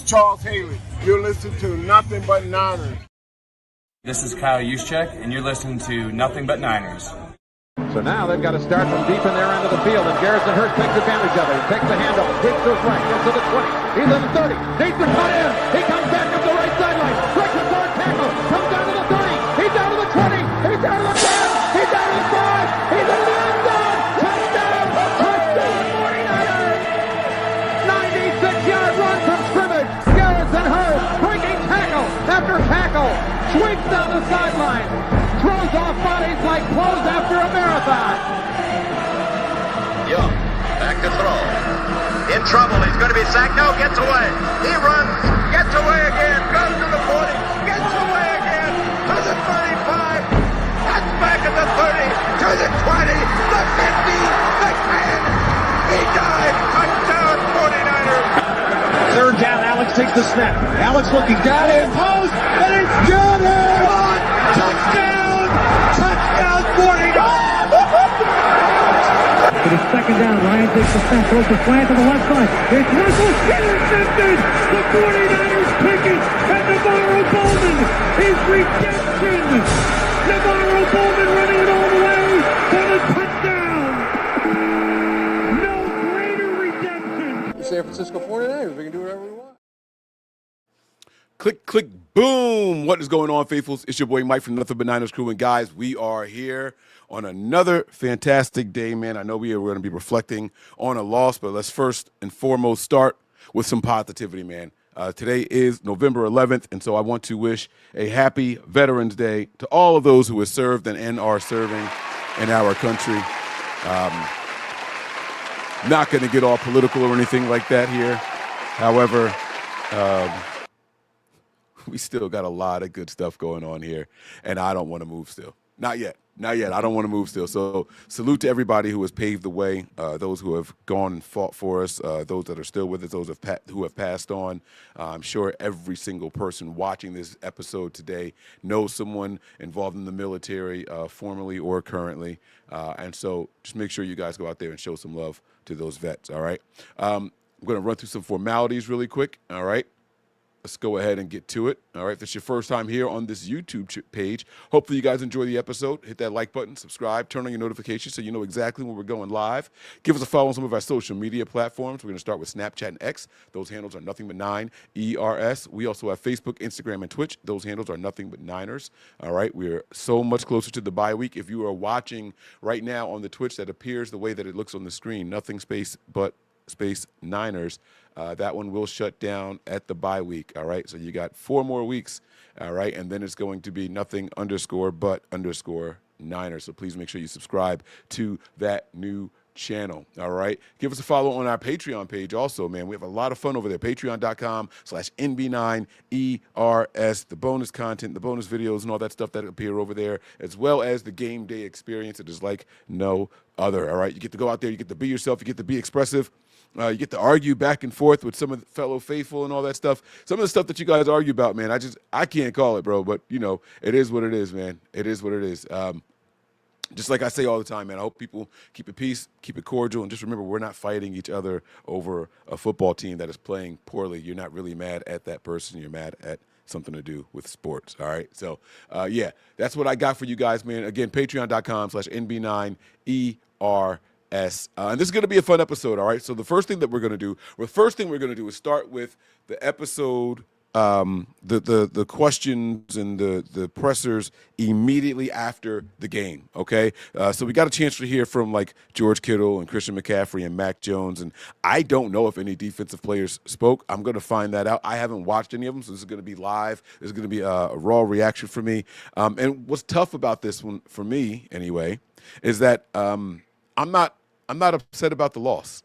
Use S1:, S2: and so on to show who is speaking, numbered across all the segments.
S1: Charles Haley. You're listening to Nothing But Niners.
S2: This is Kyle Juszczyk, and you're listening to Nothing But Niners.
S3: So now they've got to start from deep in their end of the field, and Garrison Hurst takes advantage of it. He takes the handoff, sweeps to his right, gets to the 20. He's in the 30. Needs to cut in. He comes back up the right sideline. Breaks a third tackle. Comes down to the 30. He's down to the 20. He's down to the 10. He's down to the 5. He's into the end zone. Touchdown! Touchdown! 49ers! 96-yard run from scrimmage. Garrison Hurst breaking tackle after tackle. Sweeps down the sideline. Throws off bodies like clothes after a marathon.
S4: Young, back to throw. In trouble, he's going to be sacked. No, gets away. He runs, gets away again, goes to the 40, gets away again, to the 35, cuts back at the 30, to the 20, the 50, the 10. He died. Touchdown, 49ers.
S5: Third down, Alex takes the snap. Alex looking down in post, and it's good. Touchdown! Touchdown, 49ers!
S6: It is second down. Ryan takes the snap, throws the slant to the left side. It's Russell, intercepted! The 49ers pick it, and Navarro Bowman is redemption! Navarro Bowman running it all the way for the touchdown! No greater redemption!
S7: San Francisco 49ers, we can do whatever we want.
S8: Click, click, boom. What is going on, faithfuls? It's your boy Mike from Nothing But Niners crew. And guys, we are here on another fantastic day, man. I know we are going to be reflecting on a loss, but let's first and foremost start with some positivity, man. Today is November 11th, and so I want to wish a happy Veterans Day to all of those who have served and are serving in our country. Not going to get all political or anything like that here. However, we still got a lot of good stuff going on here, and I don't want to move still. Not yet. Not yet. I don't want to move still. So salute to everybody who has paved the way, those who have gone and fought for us, those that are still with us, those who have passed on. I'm sure every single person watching this episode today knows someone involved in the military, formerly or currently. And so just make sure you guys go out there and show some love to those vets, all right? I'm going to run through some formalities really quick, all right? Let's go ahead and get to it. All right, if it's your first time here on this YouTube page, hopefully you guys enjoy the episode. Hit that like button, subscribe, turn on your notifications so you know exactly when we're going live. Give us a follow on some of our social media platforms. We're going to start with Snapchat and X. Those handles are Nothing But Nine, ERS. We also have Facebook, Instagram, and Twitch. Those handles are Nothing But Niners. All right, we're so much closer to the bye week. If you are watching right now on the Twitch, that appears the way that it looks on the screen, Nothing Space But Space Niners. That one will shut down at the bye week, all right? So you got 4 more weeks, all right? And then it's going to be Nothing _but _Niners. So please make sure you subscribe to that new channel, all right? Give us a follow on our Patreon page also, man. We have a lot of fun over there, patreon.com/NB9ERS, the bonus content, the bonus videos, and all that stuff that appear over there, as well as the game day experience. It is like no other, all right? You get to go out there, you get to be yourself, you get to be expressive. You get to argue back and forth with some of the fellow faithful and all that stuff. Some of the stuff that you guys argue about, man, I can't call it, bro. But, you know, it is what it is, man. It is what it is. Just like I say all the time, man, I hope people keep it peace, keep it cordial, and just remember we're not fighting each other over a football team that is playing poorly. You're not really mad at that person. You're mad at something to do with sports, all right? So, yeah, that's what I got for you guys, man. Again, patreon.com/NB9ERS. And this is going to be a fun episode, all right? So the first thing we're going to do is start with the episode, the questions and the pressers immediately after the game, okay? So we got a chance to hear from, like, George Kittle and Christian McCaffrey and Mac Jones, and I don't know if any defensive players spoke. I'm going to find that out. I haven't watched any of them, so this is going to be live. This is going to be a raw reaction for me. And what's tough about this one, for me anyway, is that I'm not upset about the loss,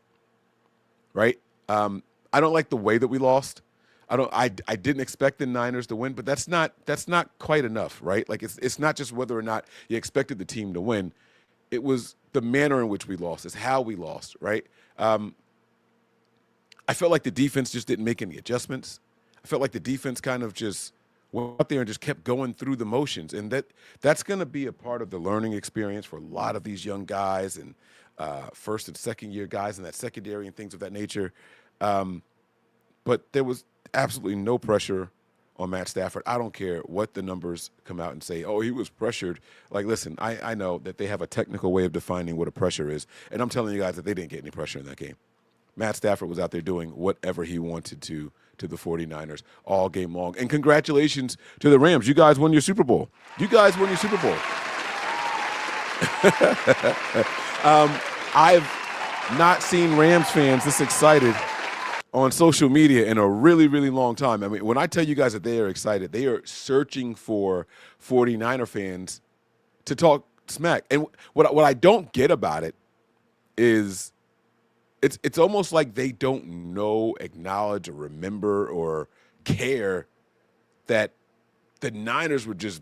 S8: right? I don't like the way that we lost. I didn't expect the Niners to win, but that's not quite enough, right? Like it's not just whether or not you expected the team to win. It was the manner in which we lost. It's how we lost, right? I felt like the defense just didn't make any adjustments. I felt like the defense kind of just went out there and just kept going through the motions, and that's going to be a part of the learning experience for a lot of these young guys and first and second year guys in that secondary and things of that nature. But absolutely no pressure on Matt Stafford. I don't care what the numbers come out and say, oh, he was pressured. Like, listen, I know that they have a technical way of defining what a pressure is, and I'm telling you guys that they didn't get any pressure in that game. Matt Stafford was out there doing whatever he wanted to the 49ers all game long. And congratulations to the Rams. You guys won your Super Bowl. You guys won your Super Bowl. I've not seen Rams fans this excited on social media in a really, really long time. I mean, when I tell you guys that they are excited, they are searching for 49er fans to talk smack. And what I don't get about it is it's almost like they don't know, acknowledge, or remember, or care that the Niners would just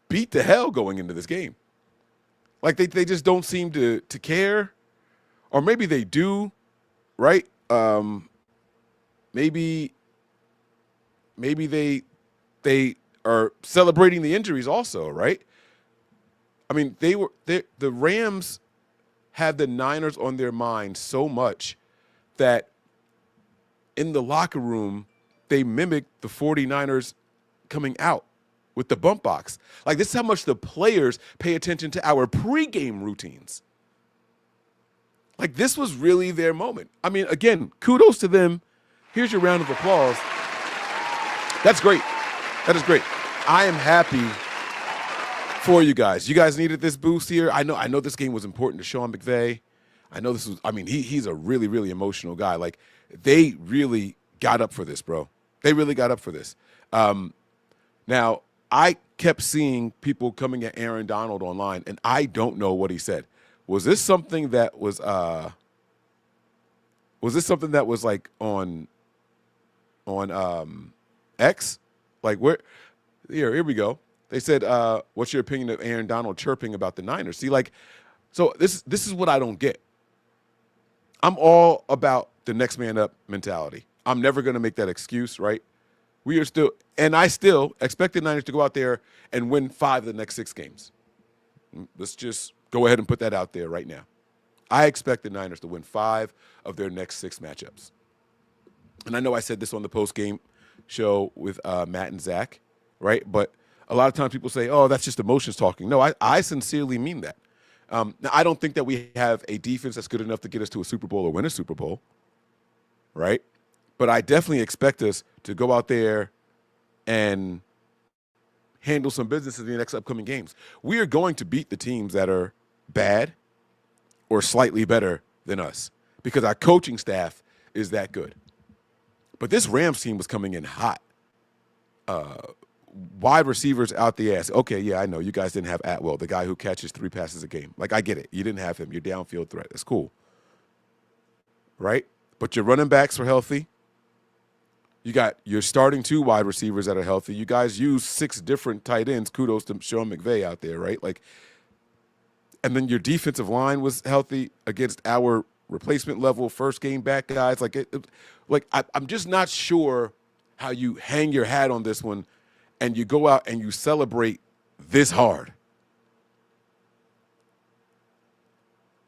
S8: beat the hell going into this game. Like they just don't seem to care, or maybe they do, right? Maybe they are celebrating the injuries also, right? I mean, the Rams had the Niners on their mind so much that in the locker room, they mimicked the 49ers coming out with the bump box. Like, this is how much the players pay attention to our pregame routines. Like, this was really their moment. I mean, again, kudos to them. Here's your round of applause. That's great. That is great. I am happy for you guys. You guys needed this boost here. I know this game was important to Sean McVay. I know this was, I mean, he's a really, really emotional guy. Like, they really got up for this, bro. They really got up for this. Now, I kept seeing people coming at Aaron Donald online, and I don't know what he said. Was this something that was like on X? Like, where? Here we go. They said, what's your opinion of Aaron Donald chirping about the Niners? See, like, so this is what I don't get. I'm all about the next man up mentality. I'm never going to make that excuse, right? I still expect the Niners to go out there and win 5 of the next 6 games. Let's just go ahead and put that out there right now. I expect the Niners to win 5 of their next 6 matchups. And I know I said this on the post-game show with Matt and Zach, right? But a lot of times people say, oh, that's just emotions talking. No, I sincerely mean that. Now, I don't think that we have a defense that's good enough to get us to a Super Bowl or win a Super Bowl, right? But I definitely expect us to go out there and handle some business in the next upcoming games. We are going to beat the teams that are bad or slightly better than us because our coaching staff is that good. But this Rams team was coming in hot. Wide receivers out the ass. Okay, yeah, I know. You guys didn't have Atwell, the guy who catches 3 passes a game. Like, I get it. You didn't have him. Your downfield threat. That's cool. Right? But your running backs were healthy. You got your starting 2 wide receivers that are healthy. You guys use 6 different tight ends. Kudos to Sean McVay out there, right? Like, and then your defensive line was healthy against our replacement level first game back guys. Like, I'm just not sure how you hang your hat on this one and you go out and you celebrate this hard.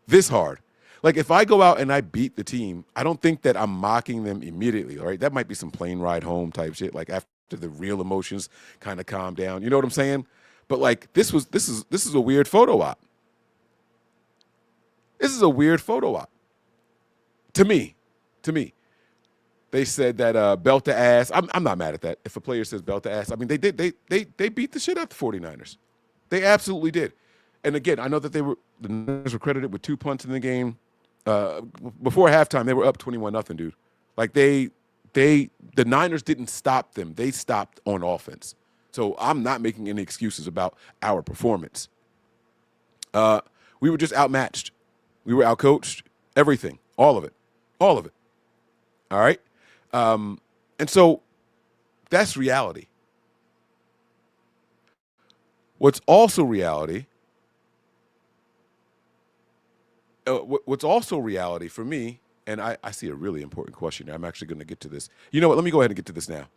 S8: This hard. Like, if I go out and I beat the team, I don't think that I'm mocking them immediately, all right? That might be some plane ride home type shit, like after the real emotions kind of calm down. You know what I'm saying? But, like, this is a weird photo op. This is a weird photo op. To me. They said that belt to ass. I'm not mad at that. If a player says belt to ass, I mean, they beat the shit out the 49ers. They absolutely did. And again, I know that the Niners were credited with 2 punts in the game. Before halftime, they were up 21-0, dude. Like, the Niners didn't stop them. They stopped on offense. So I'm not making any excuses about our performance. We were just outmatched. We were outcoached. Everything. All of it. All right? And so that's reality. What's also reality for me, and I see a really important question here. I'm actually going to get to this. You know what? Let me go ahead and get to this now.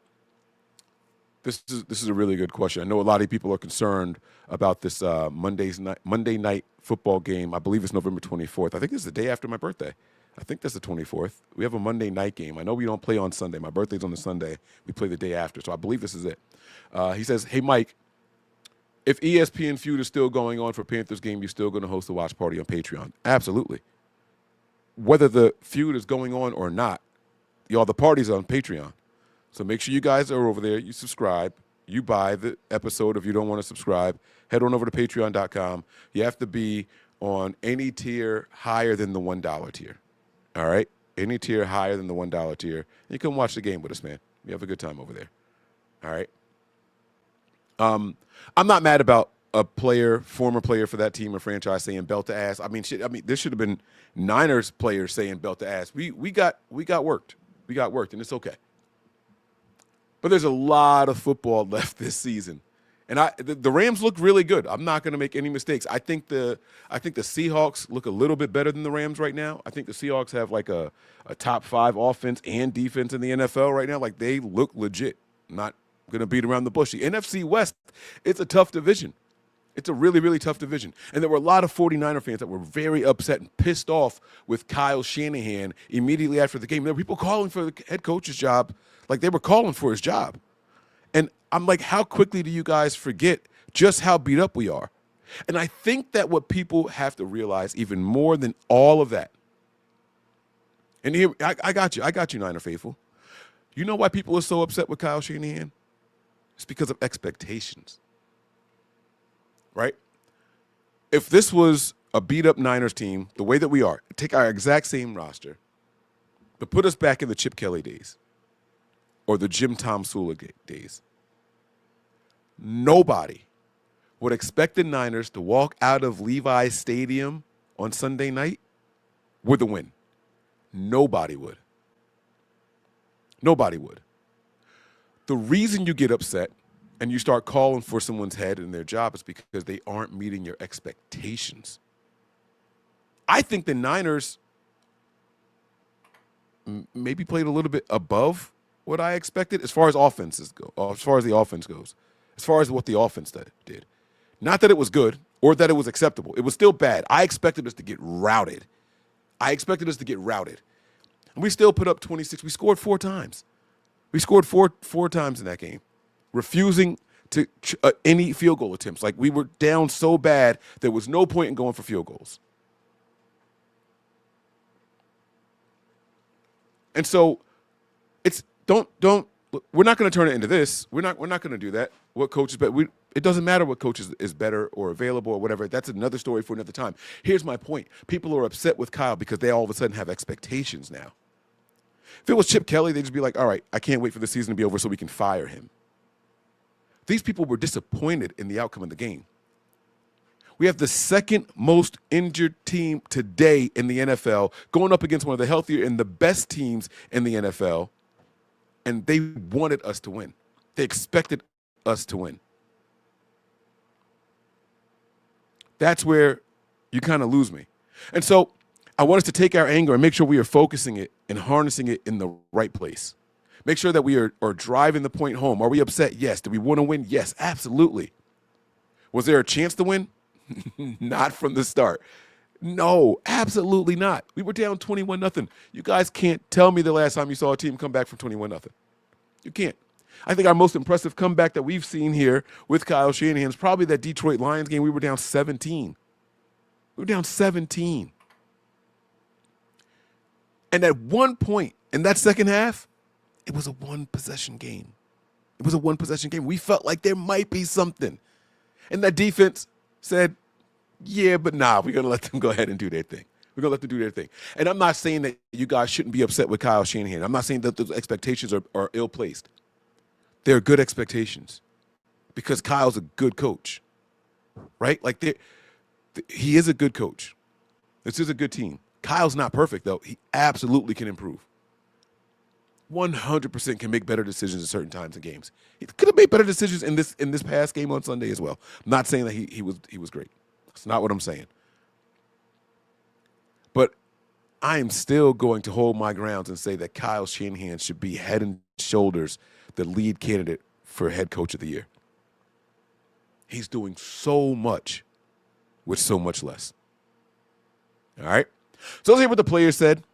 S8: This is a really good question. I know a lot of people are concerned about this Monday night football game. I believe it's November 24th. I think it's the day after my birthday. I think that's the 24th. We have a Monday night game. I know we don't play on Sunday. My birthday's on the Sunday. We play the day after, so I believe this is it. He says, hey, Mike, if ESPN Feud is still going on for Panthers game, you're still going to host a watch party on Patreon? Absolutely. Whether the feud is going on or not, y'all, the party's on Patreon. So make sure you guys are over there. You subscribe. You buy the episode if you don't want to subscribe. Head on over to patreon.com. You have to be on any tier higher than the $1 tier. All right? Any tier higher than the $1 tier. You can watch the game with us, man. We have a good time over there. All right? I'm not mad about a former player for that team or franchise saying belt to ass. I mean, this should have been Niners players saying belt to ass. We got worked. We got worked, and it's okay. But there's a lot of football left this season. And the Rams look really good. I'm not going to make any mistakes. I think the Seahawks look a little bit better than the Rams right now. I think the Seahawks have like a top 5 offense and defense in the NFL right now. Like, they look legit. Not going to beat around the bush. The NFC West, it's a tough division. It's a really, really tough division. And there were a lot of 49er fans that were very upset and pissed off with Kyle Shanahan immediately after the game. There were people calling for the head coach's job like they were calling for his job. And I'm like, how quickly do you guys forget just how beat up we are? And I think that what people have to realize even more than all of that, and here, I got you, Niner faithful. You know why people are so upset with Kyle Shanahan? It's because of expectations, right? If this was a beat-up Niners team, the way that we are, take our exact same roster, but put us back in the Chip Kelly days or the Jim Tom Sula days, nobody would expect the Niners to walk out of Levi's Stadium on Sunday night with a win. Nobody would. Nobody would. The reason you get upset and you start calling for someone's head in their job is because they aren't meeting your expectations. I think the Niners maybe played a little bit above what I expected as far as offenses go, as far as the offense goes, as far as what the offense did. Not that it was good or that it was acceptable. It was still bad. I expected us to get routed. And we still put up 26. We scored 4 times. We scored four times in that game, refusing to any field goal attempts. Like, we were down so bad there was no point in going for field goals. And so it's we're not going to turn it into this. We're not going to do that. What coach is better? It doesn't matter what coach is better or available or whatever. That's another story for another time. Here's my point. People are upset with Kyle because they all of a sudden have expectations now. If it was Chip Kelly, they'd just be like, all right, I can't wait for the season to be over so we can fire him. These people were disappointed in the outcome of the game. We have the second most injured team today in the NFL going up against one of the healthier and the best teams in the NFL, and they wanted us to win. They expected us to win. That's where you kind of lose me. And so I want us to take our anger and make sure we are focusing it and harnessing it in the right place. Make sure that we are driving the point home. Are we upset? Yes. Do we want to win? Yes, absolutely. Was there a chance to win? Not from the start. No, absolutely not. We were down 21-0. You guys can't tell me the last time you saw a team come back from 21-0. You can't. I think our most impressive comeback that we've seen here with Kyle Shanahan is probably that Detroit Lions game. We were down 17. We were down 17. And at one point in that second half, it was a one-possession game. It was a one-possession game. We felt like there might be something. And that defense said, yeah, but nah, we're going to let them go ahead and do their thing. We're going to let them do their thing. And I'm not saying that you guys shouldn't be upset with Kyle Shanahan. I'm not saying that those expectations are ill-placed. They're good expectations because Kyle's a good coach, right? Like, he is a good coach. This is a good team. Kyle's not perfect, though. He absolutely can improve. 100% can make better decisions at certain times in games. He could have made better decisions in this past game on Sunday as well. I'm not saying that he was great. That's not what I'm saying. But I am still going to hold my grounds and say that Kyle Shanahan should be head and shoulders the lead candidate for head coach of the year. He's doing so much with so much less. All right? So let's hear what the players said.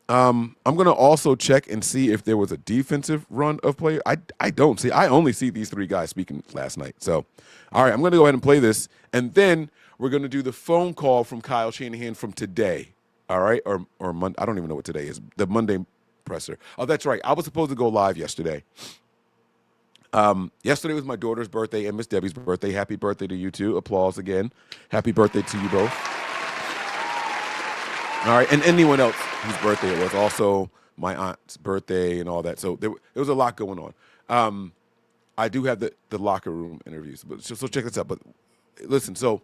S8: I'm going to also check and see if there was a defensive run of play. I don't see. I only see these three guys speaking last night. So, all right, I'm going to go ahead and play this, and then we're going to do the phone call from Kyle Shanahan from today. All right, or Monday. I don't even know what today is. The Monday presser. Oh, that's right. I was supposed to go live yesterday. Yesterday was my daughter's birthday and Miss Debbie's birthday. Happy birthday to you two. Applause again. Happy birthday to you both. All right, and anyone else whose birthday it was. Also, my aunt's birthday and all that. So there was a lot going on. I do have the locker room interviews, but so check this out. But listen, so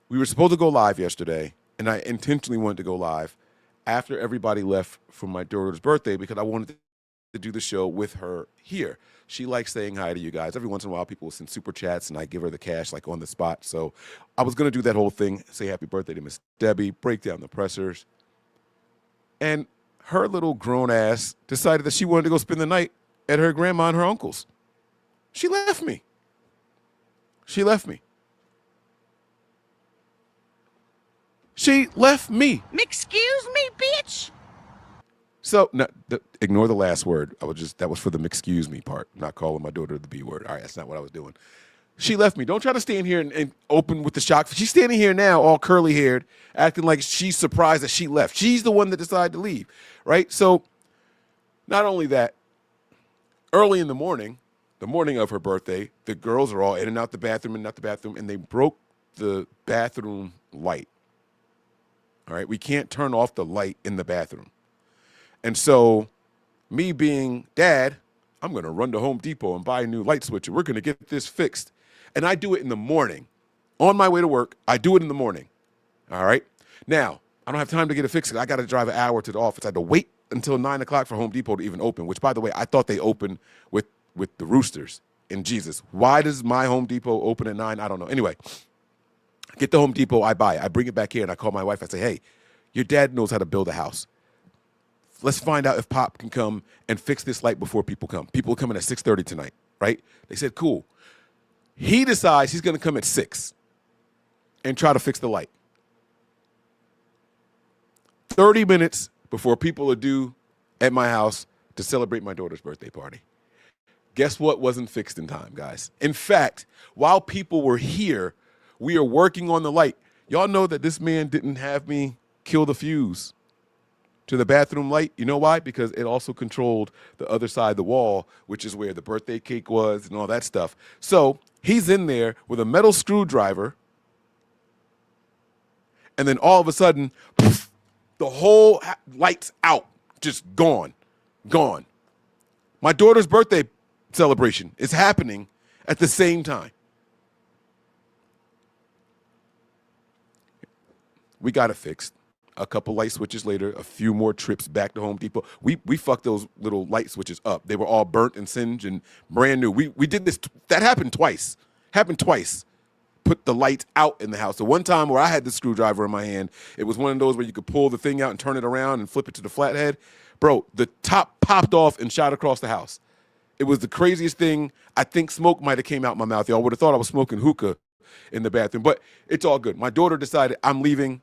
S8: we were supposed to go live yesterday, and I intentionally wanted to go live after everybody left for my daughter's birthday because I wanted to do the show with her here. She likes saying hi to you guys. Every once in a while, people will send super chats, and I give her the cash, like, on the spot. So I was going to do that whole thing, say happy birthday to Miss Debbie, break down the pressers. And her little grown ass decided that she wanted to go spend the night at her grandma and her uncle's. She left me. She left me. She left me.
S9: Excuse me, bitch.
S8: So no, ignore the last word. That was for the excuse me part. I'm not calling my daughter the B word. All right, that's not what I was doing. She left me. Don't try to stand here and open with the shock. She's standing here now, all curly haired, acting like she's surprised that she left. She's the one that decided to leave, right? So not only that, early in the morning of her birthday, the girls are all in and out the bathroom, and they broke the bathroom light. All right, we can't turn off the light in the bathroom. And so, me being dad, I'm going to run to Home Depot and buy a new light switch, and we're going to get this fixed. And I do it in the morning. On my way to work, I do it in the morning. All right? Now, I don't have time to get it fixed. I got to drive an hour to the office. I had to wait until 9 o'clock for Home Depot to even open, which, by the way, I thought they opened with the Roosters. And Jesus, why does my Home Depot open at 9? I don't know. Anyway, I get to Home Depot, I buy it. I bring it back here, and I call my wife. I say, hey, your dad knows how to build a house. Let's find out if Pop can come and fix this light before people come. People are coming at 6:30 tonight, right? They said, cool. He decides he's going to come at 6 and try to fix the light. 30 minutes before people are due at my house to celebrate my daughter's birthday party. Guess what wasn't fixed in time, guys? In fact, while people were here, we are working on the light. Y'all know that this man didn't have me kill the fuse to the bathroom light. You know why? Because it also controlled the other side of the wall, which is where the birthday cake was and all that stuff. So he's in there with a metal screwdriver, and then all of a sudden, poof, the whole light's out, just gone. My daughter's birthday celebration is happening at the same time. We got it fixed. A couple light switches later, a few more trips back to Home Depot. We fucked those little light switches up. They were all burnt and singed and brand new. We did this. That happened twice. Put the lights out in the house. So one time where I had the screwdriver in my hand, it was one of those where you could pull the thing out and turn it around and flip it to the flathead. Bro, the top popped off and shot across the house. It was the craziest thing. I think smoke might have came out my mouth. Y'all would have thought I was smoking hookah in the bathroom. But it's all good. My daughter decided I'm leaving.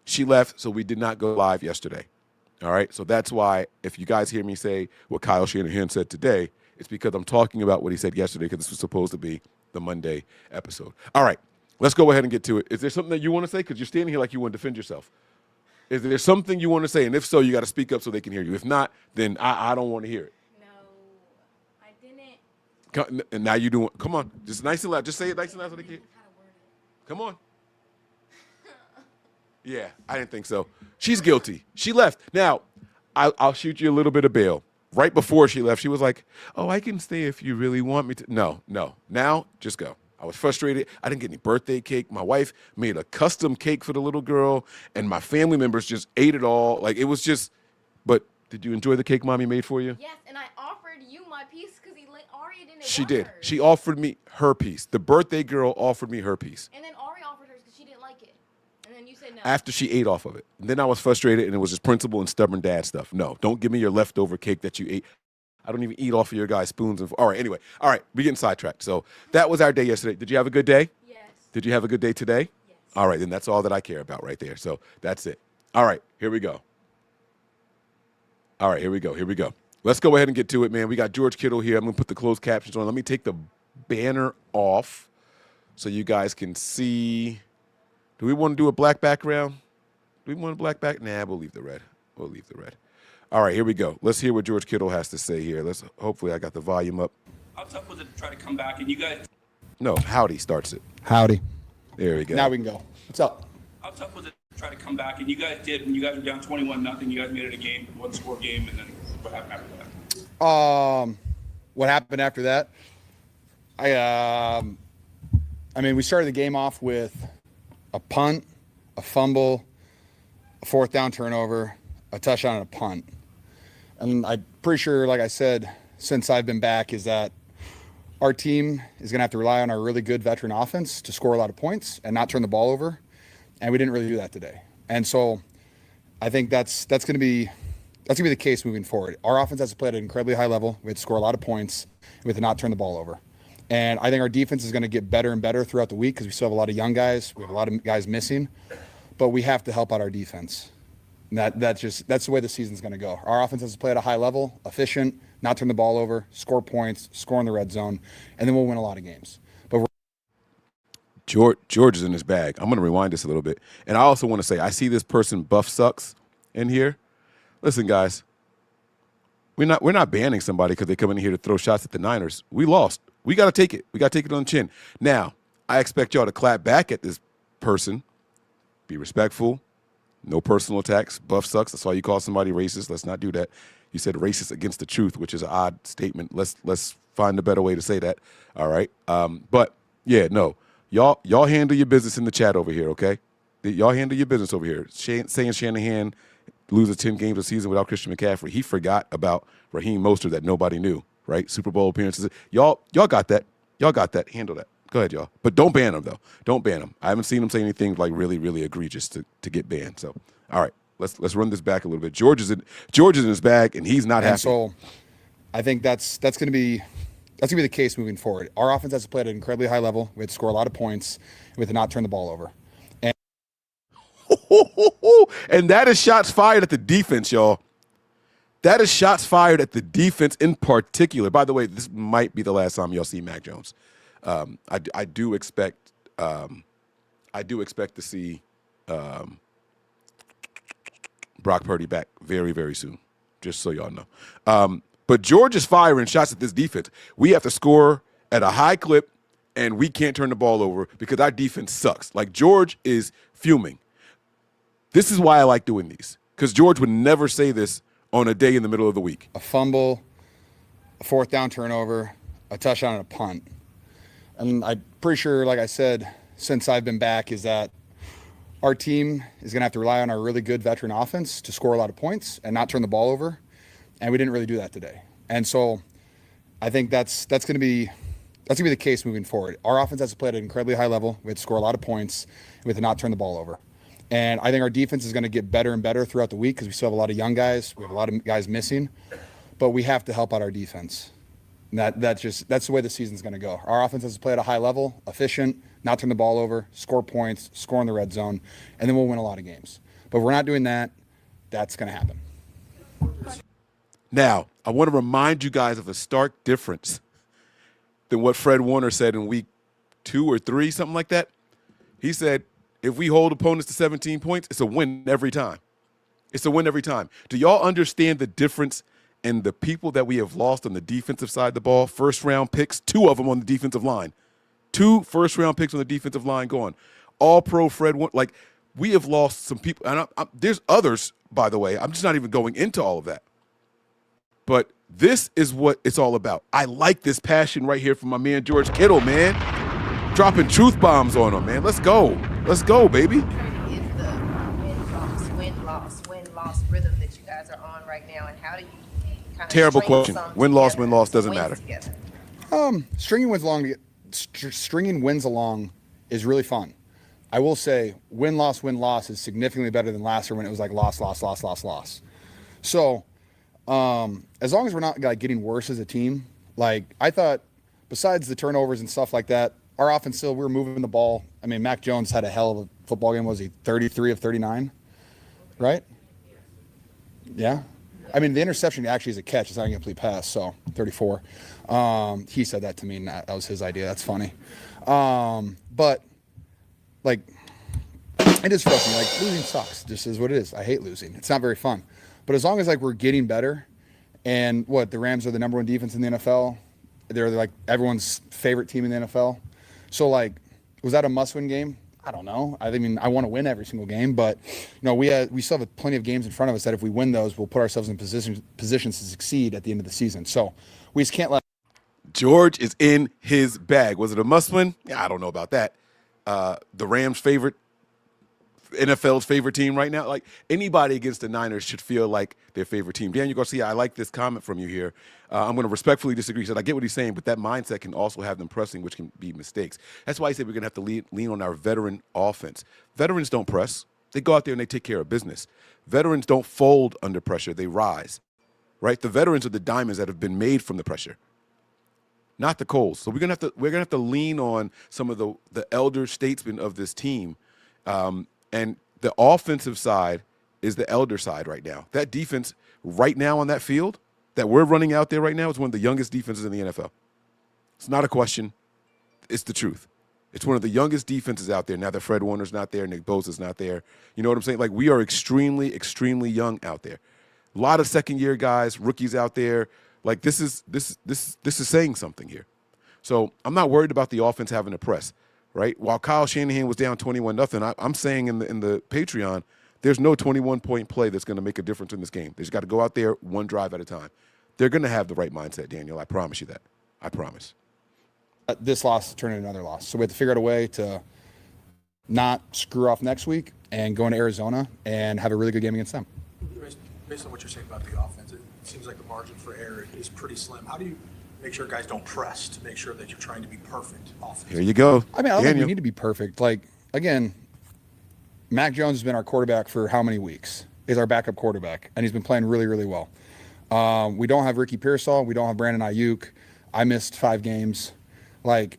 S8: She left, so we did not go live yesterday. All right? So that's why if you guys hear me say what Kyle Shanahan said today, it's because I'm talking about what he said yesterday because this was supposed to be the Monday episode. All right. Let's go ahead and get to it. Is there something that you want to say? Because you're standing here like you want to defend yourself. Is there something you want to say? And if so, you got to speak up so they can hear you. If not, then I don't want to hear it.
S9: No, I didn't.
S8: And now you do. Come on. Just nice and loud. Just say it nice and loud so they can hear. Come on. Yeah, I didn't think so. She's guilty. She left. Now, I'll shoot you a little bit of bail. Right before she left, she was like, oh, I can stay if you really want me to. No. Now, just go. I was frustrated. I didn't get any birthday cake. My wife made a custom cake for the little girl, and my family members just ate it all. Like, it was just, but did you enjoy the cake Mommy made for you?
S9: Yes, and I offered you my piece because Ari didn't
S8: She
S9: want
S8: did.
S9: hers.
S8: She offered me her piece. The birthday girl offered me her piece.
S9: And then Ari offered hers because she didn't like it. And then you said no.
S8: After she ate off of it. And then I was frustrated, and it was just principal and stubborn dad stuff. No, don't give me your leftover cake that you ate. I don't even eat off of your guys' spoons. All right, anyway. All right, we're getting sidetracked. So that was our day yesterday. Did you have a good day?
S9: Yes.
S8: Did you have a good day today?
S9: Yes.
S8: All right, then that's all that I care about right there. So that's it. All right, here we go. All right, here we go. Here we go. Let's go ahead and get to it, man. We got George Kittle here. I'm going to put the closed captions on. Let me take the banner off so you guys can see. Do we want to do a black background? Do we want a black back? Nah, we'll leave the red. We'll leave the red. All right, here we go. Let's hear what George Kittle has to say here. Hopefully I got the volume up.
S10: How tough was it to try to come back? And you guys.
S8: No, Howdy starts it.
S7: Howdy.
S8: There we go.
S7: Now we can go. What's up?
S10: How tough was it to try to come back? And you guys did. When you guys were down 21-0, you guys made it a game, one-score game, and then what happened after that?
S7: What happened after that? I mean, we started the game off with a punt, a fumble, a fourth down turnover, a touchdown, and a punt. And I'm pretty sure, like I said, since I've been back, is that our team is going to have to rely on our really good veteran offense to score a lot of points and not turn the ball over. And we didn't really do that today. And so I think that's going to be the case moving forward. Our offense has to play at an incredibly high level. We have to score a lot of points. We have to not turn the ball over. And I think our defense is going to get better and better throughout the week because we still have a lot of young guys. We have a lot of guys missing. But we have to help out our defense. And that's the way the season's going to go. Our offense has to play at a high level, efficient, not turn the ball over, score points, score in the red zone, and then we'll win a lot of games. But
S8: George is in his bag. I'm going to rewind this a little bit. And I also want to say, I see this person Buff Sucks in here. Listen, guys, we're not banning somebody because they come in here to throw shots at the Niners. We lost. We got to take it. We got to take it on the chin. Now, I expect y'all to clap back at this person. Be respectful. No personal attacks. Buff Sucks. That's why you call somebody racist. Let's not do that. You said racist against the truth, which is an odd statement. Let's find a better way to say that. All right. But yeah, no. Y'all handle your business in the chat over here, okay? Y'all handle your business over here. Saying Shanahan loses 10 games a season without Christian McCaffrey. He forgot about Raheem Mostert that nobody knew, right? Super Bowl appearances. Y'all got that. Y'all got that. Handle that. Go ahead, y'all. But don't ban him, though. Don't ban him. I haven't seen him say anything like really, really egregious to get banned. So, all right, let's run this back a little bit. George is in his bag, and he's not happy.
S7: So, I think that's going to be the case moving forward. Our offense has to play at an incredibly high level. We have to score a lot of points. We have to not turn the ball over.
S8: And that is shots fired at the defense, y'all. That is shots fired at the defense in particular. By the way, this might be the last time y'all see Mac Jones. I do expect to see Brock Purdy back very, very soon, just so y'all know. But George is firing shots at this defense. We have to score at a high clip, and we can't turn the ball over because our defense sucks. Like, George is fuming. This is why I like doing these, because George would never say this on a day in the middle of the week.
S7: A fumble, a fourth down turnover, a touchdown, and a punt. And I'm pretty sure, like I said, since I've been back, is that our team is going to have to rely on our really good veteran offense to score a lot of points and not turn the ball over. And we didn't really do that today. And so I think that's going to be the case moving forward. Our offense has to play at an incredibly high level. We have to score a lot of points. We have to not turn the ball over. And I think our defense is going to get better and better throughout the week because we still have a lot of young guys. We have a lot of guys missing. But we have to help out our defense. And that's the way the season's going to go. Our offense has to play at a high level, efficient, not turn the ball over, score points, score in the red zone, and then we'll win a lot of games. But if we're not doing that, that's going to happen.
S8: Now, I want to remind you guys of a stark difference than what Fred Warner said in week 2 or 3, something like that. He said, if we hold opponents to 17 points, it's a win every time. It's a win every time. Do y'all understand the difference in the people that we have lost on the defensive side of the ball? First-round picks, 2 of them on the defensive line. 2 first-round picks on the defensive line gone. All-pro Fred Warner. Like, we have lost some people. And there's others, by the way. I'm just not even going into all of that. But this is what it's all about. I like this passion right here from my man George Kittle, man. Dropping truth bombs on him, man. Let's go. Let's go, baby.
S11: Is the win-loss rhythm that you guys are on right now, and how do you kind of
S8: terrible question. Win-loss doesn't matter.
S7: Stringing wins along is really fun. I will say win-loss is significantly better than last year when it was like loss. So as long as we're not like getting worse as a team, like I thought, besides the turnovers and stuff like that, our offense still, we were moving the ball. I mean, Mac Jones had a hell of a football game. Was he 33 of 39? Right? Yeah. I mean, the interception actually is a catch. It's not a complete pass, so 34. He said that to me, and that was his idea. That's funny. But, like, it is frustrating. Like, losing sucks. Just is what it is. I hate losing. It's not very fun. But as long as, like, we're getting better, and the Rams are the number one defense in the NFL. They're, like, everyone's favorite team in the NFL. So, like, was that a must-win game? I don't know. I mean, I want to win every single game, but we still have plenty of games in front of us that if we win those, we'll put ourselves in positions to succeed at the end of the season. So we just can't let.
S8: George is in his bag. Was it a must-win? Yeah, I don't know about that. The Rams' NFL's favorite team right now. Like, anybody against the Niners should feel like their favorite team. Daniel Garcia, I like this comment from you here. I'm going to respectfully disagree. He said, I get what he's saying, but that mindset can also have them pressing, which can be mistakes. That's why he said we're going to have to lean on our veteran offense. Veterans don't press. They go out there and they take care of business. Veterans don't fold under pressure. They rise, right? The veterans are the diamonds that have been made from the pressure, not the coals. So we're gonna have to lean on some of the elder statesmen of this team. And the offensive side is the elder side right now. That defense right now on that field that we're running out there right now is one of the youngest defenses in the NFL. It's not a question. It's the truth. It's one of the youngest defenses out there now that Fred Warner's not there, Nick Bosa's not there. You know what I'm saying? Like, we are extremely, extremely young out there. A lot of second-year guys, rookies out there. Like, this is saying something here. So I'm not worried about the offense having to press. Right? While Kyle Shanahan was down 21-0, I'm saying in the Patreon, there's no 21-point play that's going to make a difference in this game. They just got to go out there one drive at a time. They're going to have the right mindset, Daniel. I promise you that. I promise.
S7: This loss turned into another loss. So we have to figure out a way to not screw off next week and go into Arizona and have a really good game against them.
S12: Based on what you're saying about the offense, it seems like the margin for error is pretty slim. How do you make sure guys don't press to make sure that you're trying to be perfect offense?
S8: Here you go.
S7: I mean, I don't think we need to be perfect. Like, again, Mac Jones has been our quarterback for how many weeks? He's our backup quarterback, and he's been playing really, really well. We don't have Ricky Pearsall. We don't have Brandon Ayuk. I missed 5 games. Like,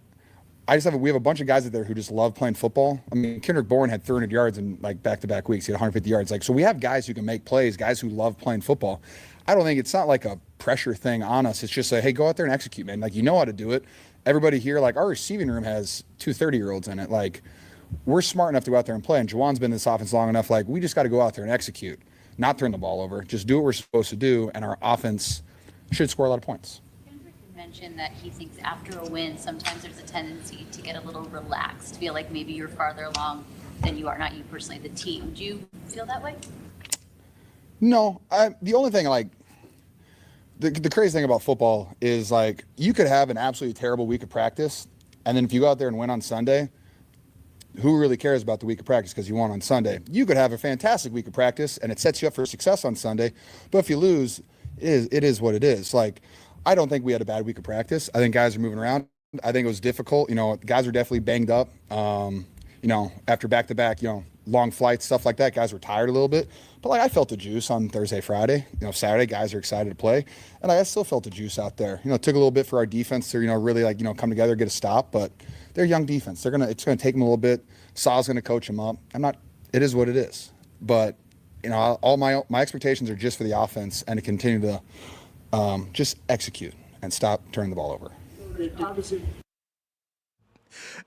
S7: we have a bunch of guys out there who just love playing football. I mean, Kendrick Bourne had 300 yards in, like, back-to-back weeks. He had 150 yards. Like, so we have guys who can make plays, guys who love playing football. I don't think it's not like a pressure thing on us. It's just hey, go out there and execute, man. Like, you know how to do it. Everybody here, like, our receiving room has 2 30-year-olds in it. Like, we're smart enough to go out there and play. And Juwan's been in this offense long enough. Like, we just got to go out there and execute, not turn the ball over. Just do what we're supposed to do, and our offense should score a lot of points.
S13: Kendrick mentioned that he thinks after a win, sometimes there's a tendency to get a little relaxed, feel like maybe you're farther along than you are, not you personally, the team. Do you feel that way?
S7: No. The only thing, like, the crazy thing about football is, like, you could have an absolutely terrible week of practice, and then if you go out there and win on Sunday, who really cares about the week of practice because you won on Sunday? You could have a fantastic week of practice, and it sets you up for success on Sunday, but if you lose, it is what it is. Like, I don't think we had a bad week of practice. I think guys are moving around. I think it was difficult. Guys are definitely banged up. After back-to-back, long flights, stuff like that, guys were tired a little bit. But, like, I felt the juice on Thursday, Friday. Saturday, guys are excited to play. And I still felt the juice out there. It took a little bit for our defense to, really, like, come together, get a stop. But they're young defense. It's going to take them a little bit. Sal's going to coach them up. It is what it is. But, all my expectations are just for the offense and to continue to just execute and stop turning the ball over.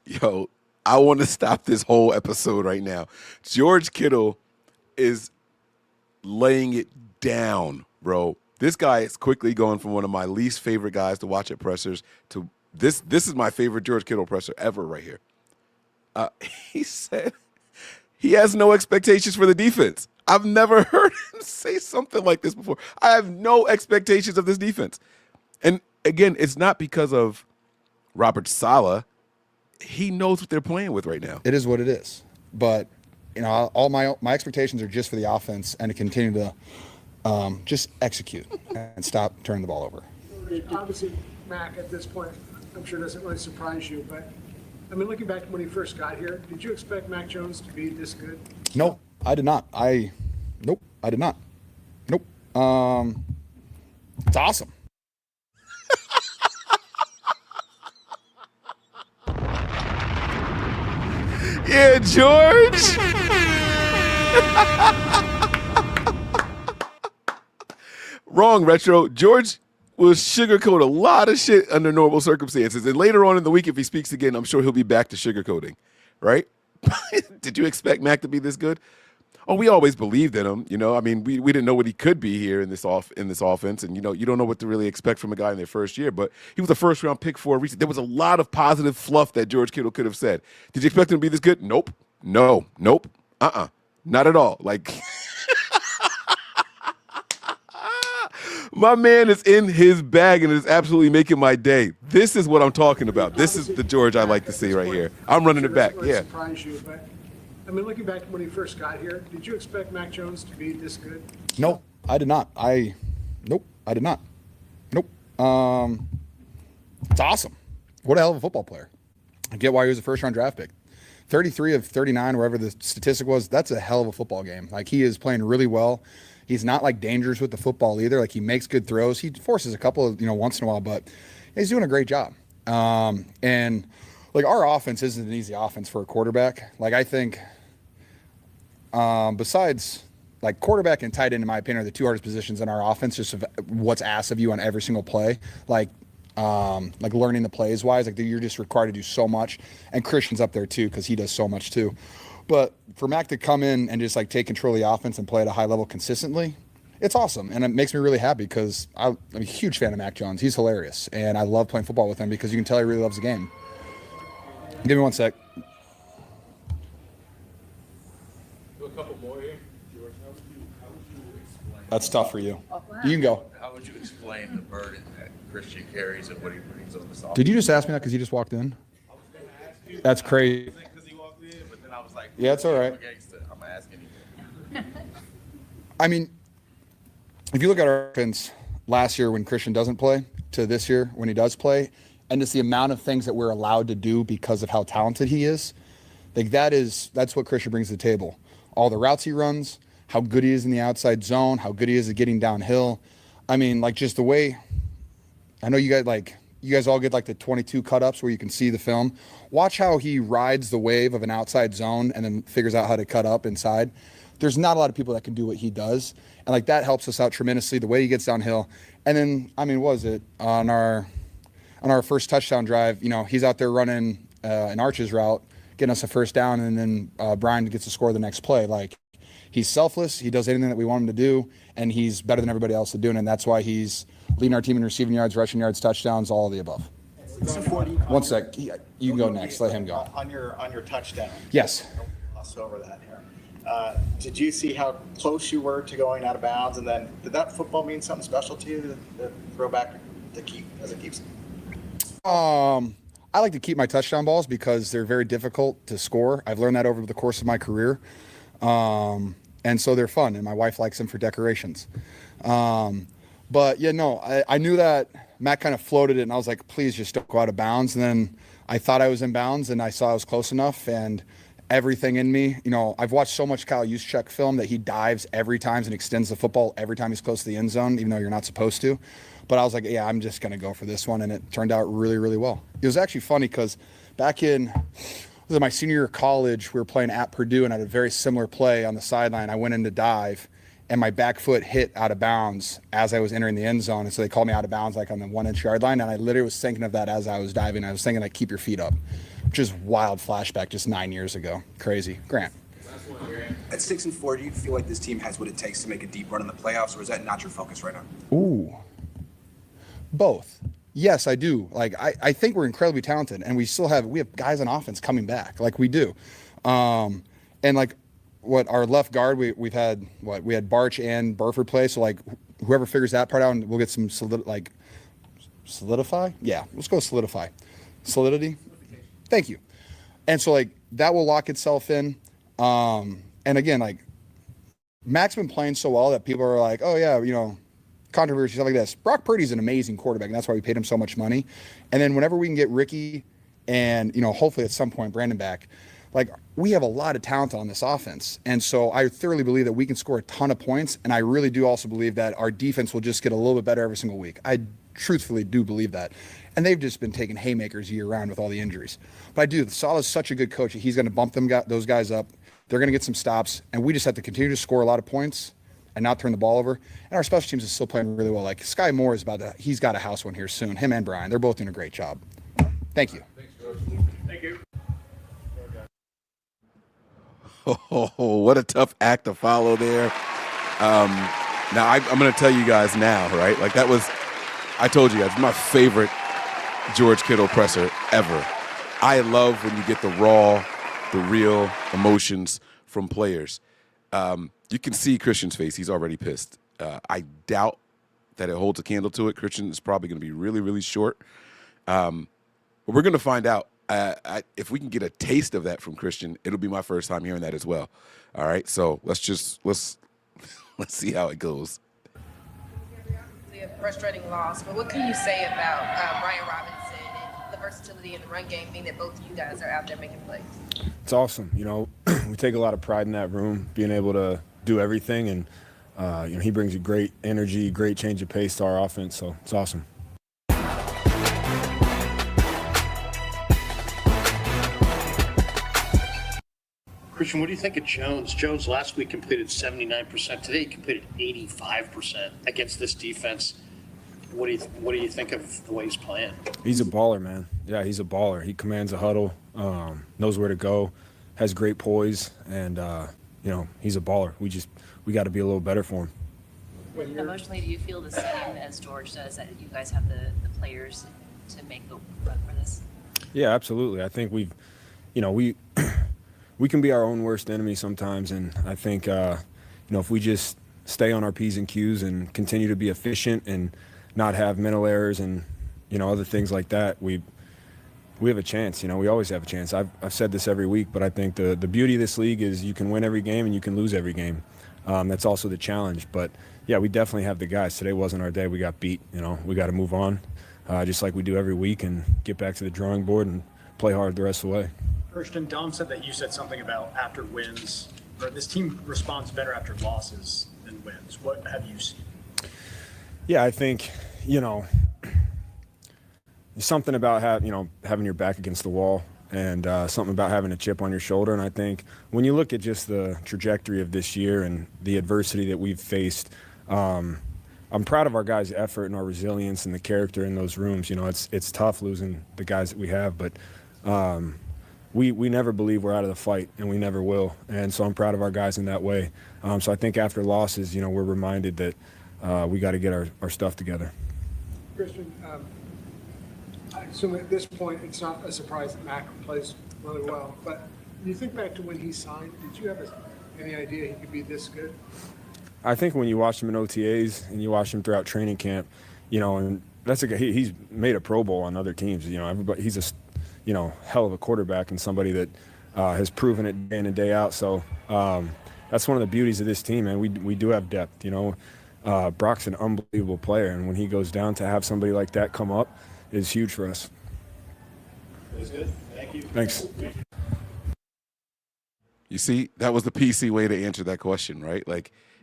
S8: Yo, I want to stop this whole episode right now. George Kittle is laying it down, bro. This guy is quickly going from one of my least favorite guys to watch at pressers to this is my favorite George Kittle presser ever right here. He said he has no expectations for the defense. I've never heard him say something like this before. I have no expectations of this defense. And again, it's not because of Robert Saleh. He knows what they're playing with right now.
S7: It is what it is. But, all my expectations are just for the offense and to continue to just execute and stop turning the ball over.
S14: Obviously, Mac, at this point, I'm sure doesn't really surprise you, but, looking back to when he first got here, did you expect Mac Jones to be this good?
S7: No, I did not. Nope, I did not. Nope. It's awesome.
S8: Yeah, George. Wrong, Retro. George will sugarcoat a lot of shit under normal circumstances. And later on in the week, if he speaks again, I'm sure he'll be back to sugarcoating, right? Did you expect Mac to be this good? Oh, we always believed in him. You know, I mean, we didn't know what he could be here in this offense. And, you know, you don't know what to really expect from a guy in their first year. But he was a first-round pick for a reason. There was a lot of positive fluff that George Kittle could have said. Did you expect him to be this good? Nope. No. Nope. Not at all. Like, my man is in his bag and is absolutely making my day. This is what I'm talking about. This is the George I like to see right here. I'm running it back. Yeah.
S14: Surprise you, but I mean, looking back when he first got here, did you expect Mac Jones to be this good?
S7: No, I did not. Nope, I did not. Nope. It's awesome. What a hell of a football player. I get why he was a first-round draft pick. 33 of 39, wherever the statistic was, that's a hell of a football game. Like, he is playing really well. He's not, like, dangerous with the football either. Like, he makes good throws. He forces a couple of, once in a while, but he's doing a great job. And, like, our offense isn't an easy offense for a quarterback. Like, I think besides, like, quarterback and tight end, in my opinion, are the two hardest positions in our offense, just of what's asked of you on every single play. Like learning the plays wise, like, you're just required to do so much. And Christian's up there too, because he does so much too. But for Mac to come in and just, like, take control of the offense and play at a high level consistently, it's awesome. And it makes me really happy because I'm a huge fan of Mac Jones. He's hilarious. And I love playing football with him because you can tell he really loves the game. Give me one sec.
S10: Do a couple more here. George, how would you explain?
S7: That's tough for you. You can go.
S15: How would you explain the burden that Christian carries and what he brings on this offense?
S7: Did you just ask me that because you just walked in?
S15: I was going to ask you.
S7: That's crazy.
S15: Because he walked in, but then I was like,
S7: yeah, it's all right.
S15: I'm asking you.
S7: I mean, if you look at our offense last year when Christian doesn't play to this year when he does play, and just the amount of things that we're allowed to do because of how talented he is, like, that's what Christian brings to the table. All the routes he runs, how good he is in the outside zone, how good he is at getting downhill. I mean, like, just the way, I know you guys all get, like, the 22 cut-ups where you can see the film. Watch how he rides the wave of an outside zone and then figures out how to cut up inside. There's not a lot of people that can do what he does. And, like, that helps us out tremendously, the way he gets downhill. And then, I mean, what was it? On our first touchdown drive, he's out there running an Arches route, getting us a first down, and then Brian gets to score the next play. Like, he's selfless. He does anything that we want him to do, and he's better than everybody else at doing it. And that's why he's leading our team in receiving yards, rushing yards, touchdowns, all of the above. One sec. You can go next. Let him go.
S16: On your touchdown.
S7: Yes.
S16: Gloss over that here. Did you see how close you were to going out of bounds? And then did that football mean something special to you, the throwback to keep as it keeps?
S7: I like to keep my touchdown balls because they're very difficult to score. I've learned that over the course of my career. And so they're fun, and my wife likes them for decorations. But yeah, no, I knew that Matt kind of floated it, and I was like, please just don't go out of bounds. And then I thought I was in bounds, and I saw I was close enough, and everything in me, I've watched so much Kyle Juszczyk film that he dives every time and extends the football every time he's close to the end zone, even though you're not supposed to. But I was like, yeah, I'm just going to go for this one, and it turned out really, really well. It was actually funny because back in my senior year of college, we were playing at Purdue, and I had a very similar play on the sideline. I went in to dive, and my back foot hit out of bounds as I was entering the end zone, and so they called me out of bounds, like on the 1-inch yard line, and I literally was thinking of that as I was diving. I was thinking, like, keep your feet up, which is wild flashback just 9 years ago. Crazy. Grant.
S17: At 6-4, do you feel like this team has what it takes to make a deep run in the playoffs, or is that not your focus right now?
S7: Ooh. Both. Yes, I do. Like, I think we're incredibly talented, and we have guys on offense coming back, like we do. And like our left guard, we had Barch and Burford play. So, like, whoever figures that part out, and we'll get some solidify. Yeah, let's go solidify. Solidity. Thank you. And so, like, that will lock itself in. And again, like, Mac's been playing so well that people are like, oh yeah, controversy, stuff like this. Brock Purdy's an amazing quarterback, and that's why we paid him so much money. And then whenever we can get Ricky and, hopefully at some point Brandon back, like, we have a lot of talent on this offense. And so I thoroughly believe that we can score a ton of points, and I really do also believe that our defense will just get a little bit better every single week. I truthfully do believe that. And they've just been taking haymakers year-round with all the injuries. But I do. Saleh's such a good coach that he's going to bump those guys up. They're going to get some stops, and we just have to continue to score a lot of points and not turn the ball over. And our special teams is still playing really well. Like Sky Moore he's got a house one here soon. Him and Brian, they're both doing a great job. Thank you.
S12: Thank you.
S8: Oh, what a tough act to follow there. Now, I'm going to tell you guys now, right? Like I told you guys, my favorite George Kittle presser ever. I love when you get the raw, the real emotions from players. You can see Christian's face. He's already pissed. I doubt that it holds a candle to it. Christian is probably going to be really, really short. But we're going to find out. If we can get a taste of that from Christian, it'll be my first time hearing that as well. All right, so let's see how it goes.
S11: A frustrating loss, but what can you say about Brian Robinson and the versatility in the run game, being that both of you guys are out there making plays?
S18: It's awesome. We take a lot of pride in that room, being able to do everything, and he brings a great energy, great change of pace to our offense, so it's awesome.
S12: Christian, what do you think of Jones? Jones last week completed 79%. Today he completed 85% against this defense. What do you think of the way he's playing?
S18: He's a baller, man. Yeah, he's a baller. He commands a huddle, knows where to go, has great poise, and he's a baller. We got to be a little better for him.
S13: Emotionally, do you feel the same as George does, that you guys have the players to make the run for this?
S18: Yeah, absolutely. I think we can be our own worst enemy sometimes, and I think if we just stay on our P's and Q's and continue to be efficient and not have mental errors and other things like that, we have a chance. We always have a chance. I've said this every week, but I think the beauty of this league is you can win every game and you can lose every game. That's also the challenge. But yeah, we definitely have the guys. Today wasn't our day. We got beat. We got to move on, just like we do every week, and get back to the drawing board and play hard the rest of the way.
S12: Christian, Dom said that you said something about after wins, or this team responds better after losses than wins. What have you seen?
S18: Yeah, I think, there's something about having your back against the wall, and something about having a chip on your shoulder. And I think when you look at just the trajectory of this year and the adversity that we've faced, I'm proud of our guys' effort and our resilience and the character in those rooms. It's tough losing the guys that we have, but we never believe we're out of the fight, and we never will. And so I'm proud of our guys in that way. So I think after losses, we're reminded that we got to get our stuff together.
S14: Christian, I assume at this point it's not a surprise that Mac plays really well, but you think back to when he signed, did you have any idea he could be this good?
S18: I think when you watch him in OTAs and you watch him throughout training camp, and that's he's made a Pro Bowl on other teams. Everybody, he's a hell of a quarterback and somebody that has proven it day in and day out. So that's one of the beauties of this team, man. We do have depth. Brock's an unbelievable player, and when he goes down, to have somebody like that come up is huge for us.
S12: That's good. Thank you.
S18: Thanks.
S8: You see, that was the PC way to answer that question, right?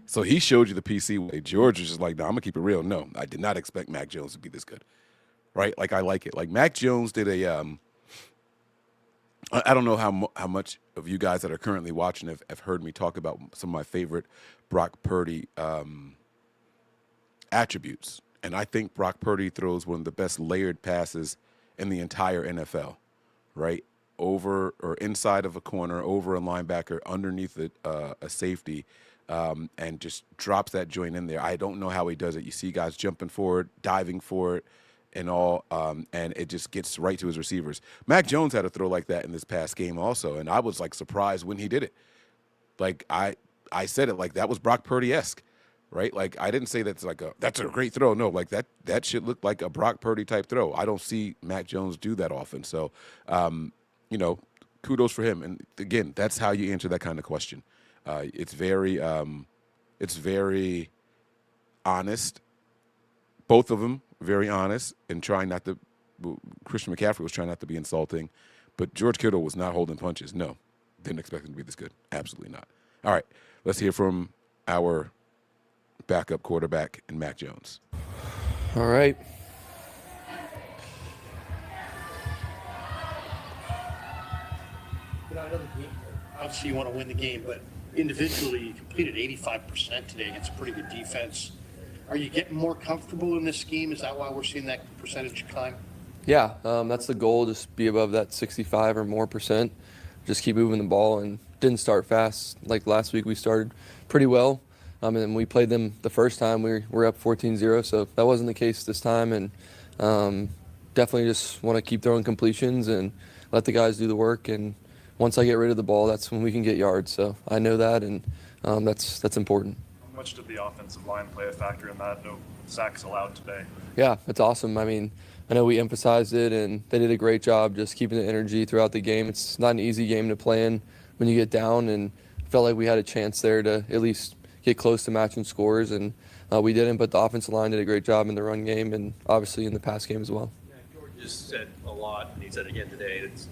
S8: So he showed you the PC way. George was just like, no, I'm going to keep it real. No, I did not expect Mac Jones to be this good, right? I like it. Mac Jones did I don't know how much of you guys that are currently watching have heard me talk about some of my favorite Brock Purdy attributes. And I think Brock Purdy throws one of the best layered passes in the entire NFL, right? Over or inside of a corner, over a linebacker, underneath a safety, and just drops that joint in there. I don't know how he does it. You see guys jumping forward, diving for it, and all, and it just gets right to his receivers. Mac Jones had a throw like that in this past game also, and I was surprised when he did it. I said it that was Brock Purdy-esque, right? I didn't say that's that's a great throw. No, that should look like a Brock Purdy type throw. I don't see Mac Jones do that often. So, kudos for him. And again, that's how you answer that kind of question. It's very honest. Both of them very honest and trying not to. Christian McCaffrey was trying not to be insulting, but George Kittle was not holding punches. No, didn't expect him to be this good. Absolutely not. All right, let's hear from our backup quarterback and Mac Jones.
S19: All right.
S12: Obviously, you want to win the game, but individually, you completed 85% today against a pretty good defense. Are you getting more comfortable in this scheme? Is that why we're seeing that percentage climb?
S19: Yeah, that's the goal, just be above that 65 or more percent. Just keep moving the ball, and didn't start fast. Like last week, we started pretty well. And we played them the first time, we were up 14-0, so that wasn't the case this time. And definitely just want to keep throwing completions and let the guys do the work. And once I get rid of the ball, that's when we can get yards. So I know that, and that's important.
S20: How much did the offensive line play a factor in that? No sacks allowed today.
S19: Yeah, it's awesome. I mean, I know we emphasized it, and they did a great job just keeping the energy throughout the game. It's not an easy game to play in when you get down, and felt like we had a chance there to at least get close to matching scores, and we didn't, but the offensive line did a great job in the run game and obviously in the pass game as well.
S21: Yeah, George just said a lot, and he said again today, it's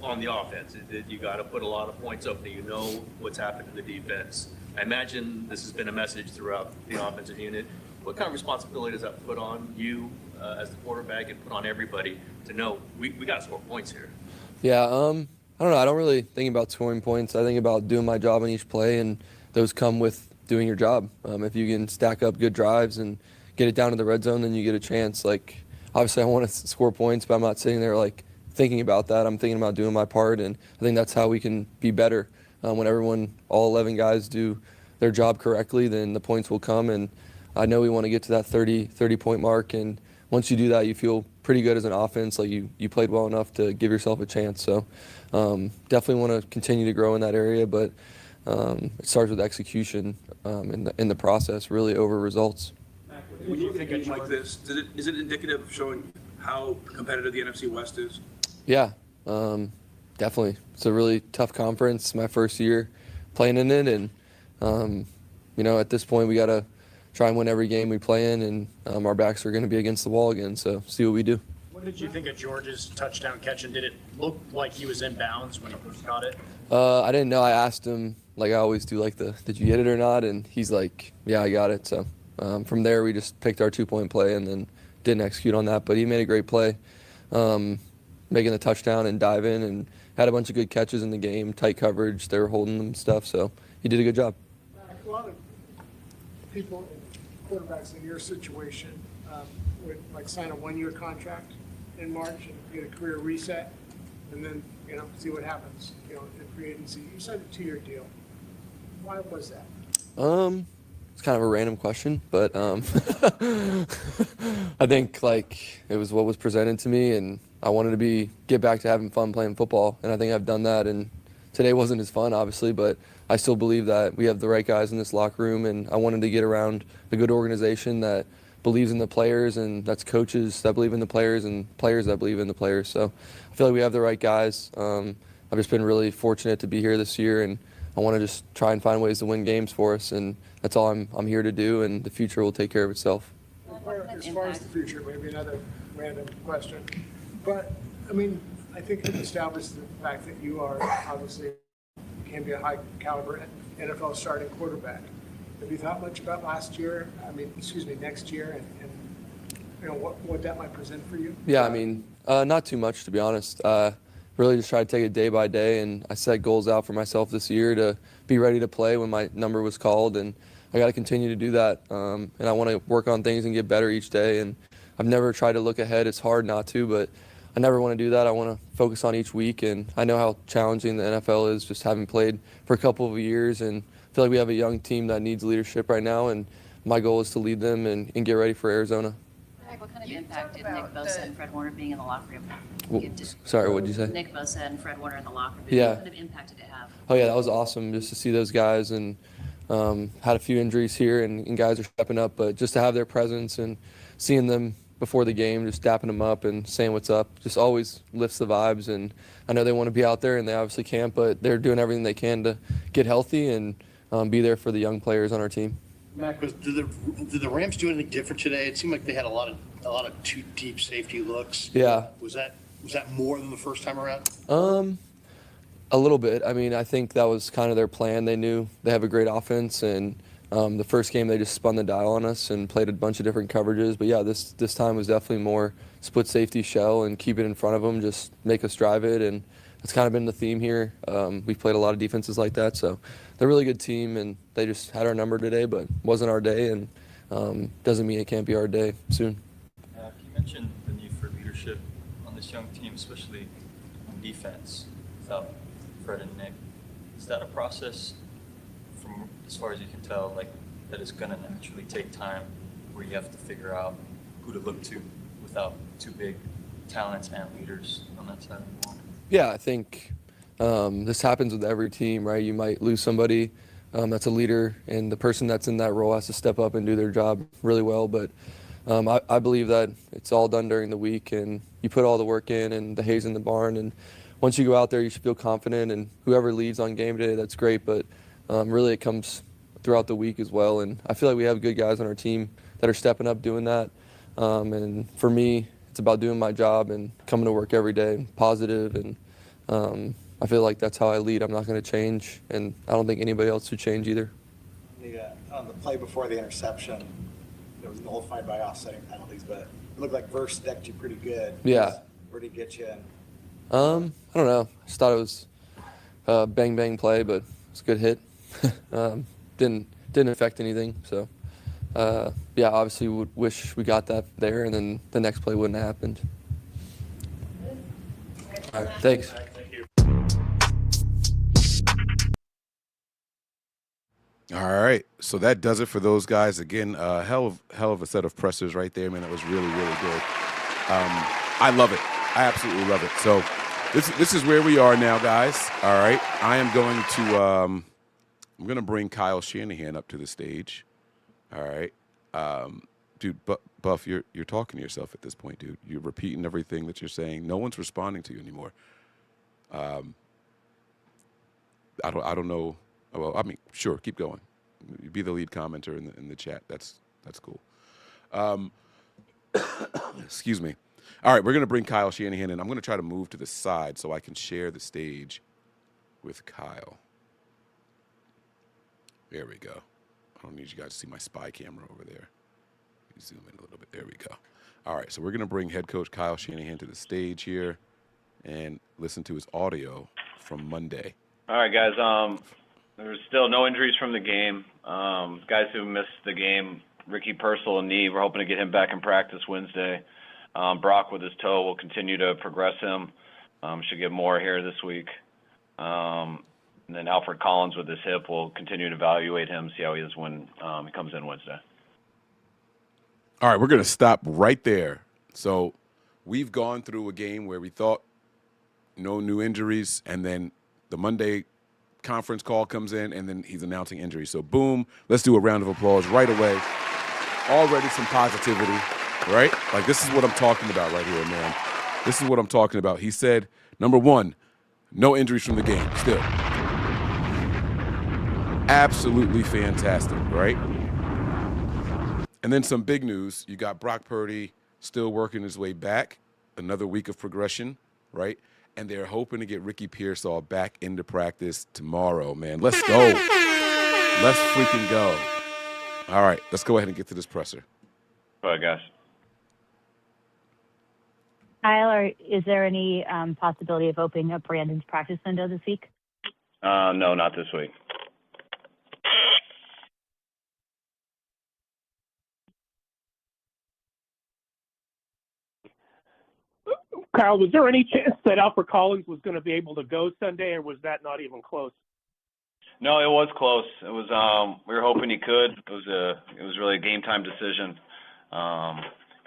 S21: on the offense. You got to put a lot of points up there. You know what's happened to the defense. I imagine this has been a message throughout the offensive unit. What kind of responsibility does that put on you as the quarterback and put on everybody to know we got to score points here?
S19: Yeah, I don't know. I don't really think about scoring points. I think about doing my job on each play, and those come with doing your job. If you can stack up good drives and get it down to the red zone, then you get a chance. Like, obviously I want to score points, but I'm not sitting there like thinking about that. I'm thinking about doing my part, and I think that's how we can be better. When all 11 guys do their job correctly, then the points will come, and I know we want to get to that 30-point mark, and once you do that, you feel pretty good as an offense, like you played well enough to give yourself a chance. So definitely want to continue to grow in that area, but it starts with execution in the process, really, over results.
S10: When you think of like this, is it indicative of showing how competitive the NFC West is?
S19: Yeah, definitely. It's a really tough conference. My first year playing in it, and at this point we got to try and win every game we play in, and our backs are going to be against the wall again. So see what we do.
S12: What did you think of George's touchdown catch, and did it look like he was in bounds when he first caught it?
S19: I didn't know. I asked him, like I always do, like did you get it or not? And he's like, yeah, I got it. So from there, we just picked our 2-point play and then didn't execute on that. But he made a great play, making the touchdown and dive in, and had a bunch of good catches in the game, tight coverage. They were holding them stuff. So he did a good job.
S14: A lot of people, quarterbacks in your situation, would like sign a 1-year contract in March and get a career reset, and then see what happens in free agency. You signed a 2-year deal. Why was that?
S19: It's kind of a random question, but I think like it was what was presented to me, and I wanted to get back to having fun playing football, and I think I've done that. And today wasn't as fun, obviously, but I still believe that we have the right guys in this locker room, and I wanted to get around a good organization that believes in the players, and that's coaches that believe in the players and players that believe in the players. So I feel like we have the right guys. I've just been really fortunate to be here this year, and I want to just try and find ways to win games for us, and that's all I'm here to do, and the future will take care of itself.
S14: As far as the future, maybe another random question, but I mean, I think it establishes the fact that you are obviously can be a high caliber NFL starting quarterback. Have you thought much about next year, and what that might present for you?
S19: Yeah, I mean, not too much, to be honest. Really just try to take it day by day, and I set goals out for myself this year to be ready to play when my number was called, and I got to continue to do that. And I want to work on things and get better each day, and I've never tried to look ahead. It's hard not to, but I never want to do that. I want to focus on each week, and I know how challenging the NFL is, just having played for a couple of years, and I feel like we have a young team that needs leadership right now, and my goal is to lead them and get ready for Arizona.
S13: What kind of impact did Nick Bosa and Fred Warner being in the locker room
S19: Sorry, what did you say?
S13: Nick Bosa and Fred Warner in the locker room.
S19: Yeah.
S13: What kind of impact did it have?
S19: Oh, yeah, that was awesome just to see those guys, and had a few injuries here, and guys are stepping up, but just to have their presence and seeing them before the game, just dapping them up and saying what's up, just always lifts the vibes. And I know they want to be out there, and they obviously can't, but they're doing everything they can to get healthy and be there for the young players on our team.
S12: Mac, did the Rams do anything different today? It seemed like they had a lot of too deep safety looks.
S19: Yeah.
S12: Was that more than the first time around?
S19: A little bit. I mean, I think that was kind of their plan. They knew they have a great offense, and the first game they just spun the dial on us and played a bunch of different coverages. But yeah, this time was definitely more split safety shell and keep it in front of them, just make us drive it and That's kind of been the theme here. We've played a lot of defenses like that, so they're a really good team, and they just had our number today, but wasn't our day, and doesn't mean it can't be our day soon.
S1: You mentioned the need for leadership on this young team, especially on defense, without Fred and Nick. Is that a process, from as far as you can tell, like that is going to naturally take time, where you have to figure out who to look to without two big talents and leaders on that side of the ball?
S19: Yeah, I think this happens with every team, right? You might lose somebody that's a leader, and the person that's in that role has to step up and do their job really well. But I believe that it's all done during the week, and you put all the work in, and the hay's in the barn. And once you go out there, you should feel confident, and whoever leads on game day, that's great. But really, it comes throughout the week as well. And I feel like we have good guys on our team that are stepping up doing that. And for me, it's about doing my job and coming to work every day, positive, and I feel like that's how I lead. I'm not going to change, and I don't think anybody else should change either.
S16: On the play before the interception, it was nullified by offsetting penalties, but it looked like Verse decked you pretty good.
S19: Yeah.
S16: Where did he get you in?
S19: I don't know. I just thought it was a bang play, but it's a good hit. Didn't affect anything, so. Yeah, obviously would wish we got that there, and then the next play wouldn't have happened. All right, thanks.
S8: All right, so that does it for those guys. Again, hell of a set of pressers right there, man. That was really good. I love it. I absolutely love it. So this is where we are now, guys. All right, I am going to I'm going to bring Kyle Shanahan up to the stage. All right. Dude, Buff, you're talking to yourself at this point, dude. You're repeating everything that you're saying. No one's responding to you anymore. I don't know. Well, I mean, sure, keep going. You be the lead commenter in the chat. That's cool. Excuse me. All right, we're going to bring Kyle Shanahan in. I'm going to try to move to the side so I can share the stage with Kyle. There we go. I don't need you guys to see my spy camera over there. Zoom in a little bit. There we go. All right, so we're going to bring head coach Kyle Shanahan to the stage here and listen to his audio from Monday.
S22: All right, guys. There's still no injuries from the game. Guys who missed the game, Ricky Purcell and knee, we're hoping to get him back in practice Wednesday. Brock with his toe, will continue to progress him. Should get more here this week. And then Alfred Collins with his hip, will continue to evaluate him, see how he is when he comes in Wednesday.
S8: All right, we're going to stop right there. So we've gone through a game where we thought no new injuries, and then the Monday conference call comes in, and then he's announcing injuries. So boom, let's do a round of applause right away. Already some positivity, right? Like, this is what I'm talking about right here, man. This is what I'm talking about. He said, number one, no injuries from the game still. Absolutely fantastic, right? And then some big news. You got Brock Purdy still working his way back. Another week of progression, right? And they're hoping to get Ricky Pearsall back into practice tomorrow, man. Let's go. Let's freaking go. All right, let's go ahead and get to this presser.
S22: All right, guys.
S23: Kyle, is there any possibility of opening up Brandon's practice window this week?
S22: No, not this week.
S24: Kyle, was there any chance that Alfred Collins was going to be able to go Sunday, or was that not even close?
S22: No, it was close. It was. We were hoping he could. It was really a game time decision.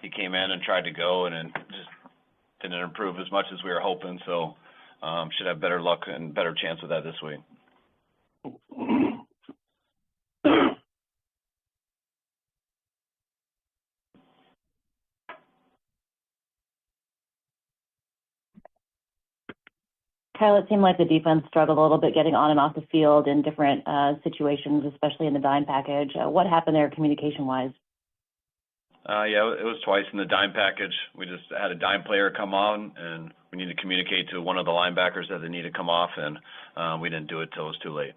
S22: He came in and tried to go, and it just didn't improve as much as we were hoping. So, should have better luck and better chance with that this week.
S23: Kyle, it seemed like the defense struggled a little bit getting on and off the field in different situations, especially in the dime package. What happened there communication-wise?
S22: Yeah, it was twice in the dime package. We just had a dime player come on, and we need to communicate to one of the linebackers that they need to come off, and we didn't do it till it was too late.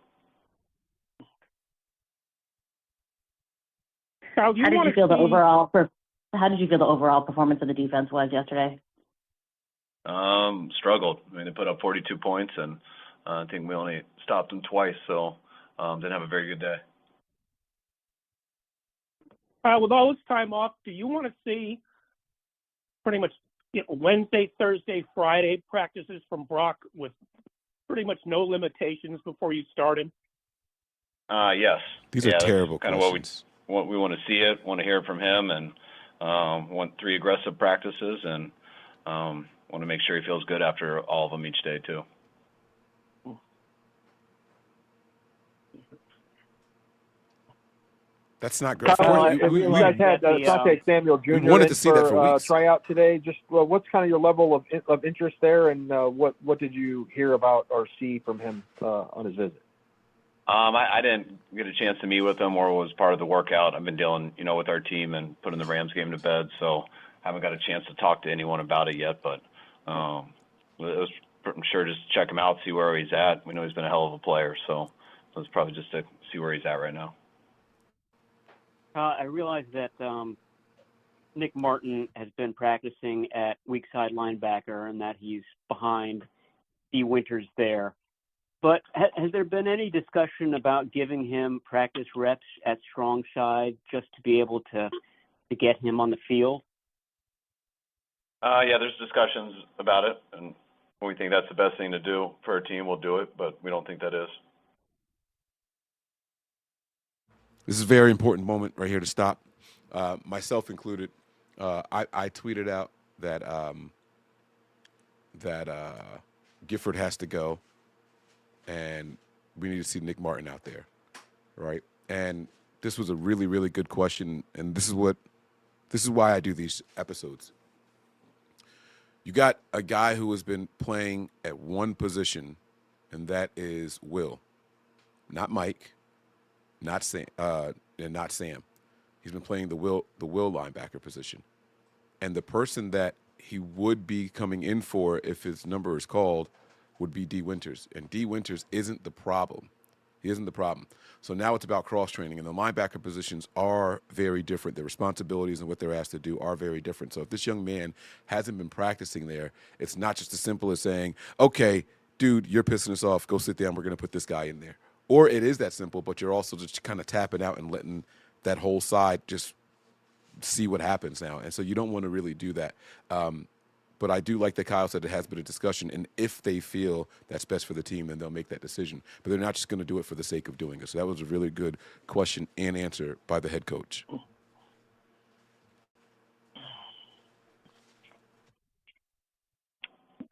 S23: How did you feel the overall performance of the defense was yesterday?
S22: Struggled. I mean, they put up 42 points, and I think we only stopped them twice, so didn't have a very good day.
S24: With all this time off, do you want to see pretty much Wednesday, Thursday, Friday practices from Brock with pretty much no limitations before you start him?
S22: Yes.
S7: These are terrible
S22: kind
S7: questions.
S22: of what we want to see it, want to hear it from him, and want 3 aggressive practices, and want to make sure he feels good after all of them each day too.
S7: That's not good.
S2: You guys had Asante Samuel Jr.
S7: we wanted to see that for weeks.
S2: Tryout today. Just what's kind of your level of interest there, and what did you hear about or see from him on his visit?
S22: I didn't get a chance to meet with him or was part of the workout. I've been dealing, with our team and putting the Rams game to bed, so haven't got a chance to talk to anyone about it yet. But I'm sure just check him out, see where he's at. We know he's been a hell of a player, so it's probably just to see where he's at right now.
S3: I realize that Nick Martin has been practicing at weak side linebacker and that he's behind D. Winters there. But has there been any discussion about giving him practice reps at strong side just to be able to get him on the field?
S22: Yeah, there's discussions about it, and when we think that's the best thing to do for our team, we'll do it, but we don't think that is.
S8: This is a very important moment right here to stop, myself included. I tweeted out that Gifford has to go, and we need to see Nick Martin out there, right? And this was a really, really good question, and this is why I do these episodes. You got a guy who has been playing at one position, and that is Will, not Mike. Not Sam, and not Sam. He's been playing the Will linebacker position, and the person that he would be coming in for if his number is called would be D. Winters, and D. Winters isn't the problem. He isn't the problem. So now it's about cross training, and the linebacker positions are very different. Their responsibilities and what they're asked to do are very different. So if this young man hasn't been practicing there, it's not just as simple as saying, "Okay, dude, you're pissing us off. Go sit down. We're going to put this guy in there." Or it is that simple, but you're also just kind of tapping out and letting that whole side just see what happens now. And so you don't want to really do that. But I do like that Kyle said it has been a discussion, and if they feel that's best for the team, then they'll make that decision. But they're not just going to do it for the sake of doing it. So that was a really good question and answer by the head coach.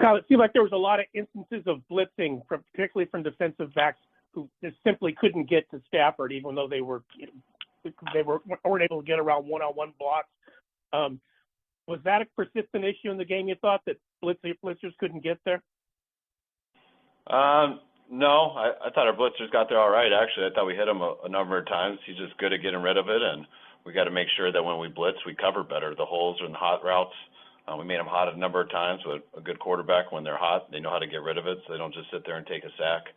S24: Kyle, it seemed like there was a lot of instances of blitzing, particularly from defensive backs who just simply couldn't get to Stafford, even though they weren't able to get around one-on-one blocks. Was that a persistent issue in the game? You thought that blitzers couldn't get there?
S22: No, I thought our blitzers got there all right. Actually, I thought we hit him a number of times. He's just good at getting rid of it, and we got to make sure that when we blitz, we cover better the holes and the hot routes. We made them hot a number of times with a good quarterback. When they're hot, they know how to get rid of it, so they don't just sit there and take a sack.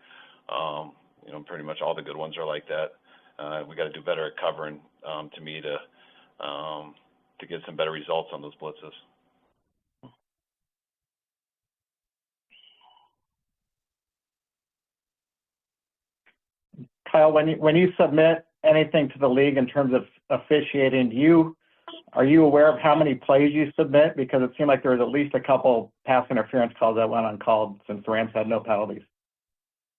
S22: Pretty much all the good ones are like that. We got to do better at covering, to me, to get some better results on those blitzes.
S4: Kyle, when you submit anything to the league in terms of officiating, are you aware of how many plays you submit? Because it seemed like there was at least a couple pass interference calls that went uncalled since the Rams had no penalties.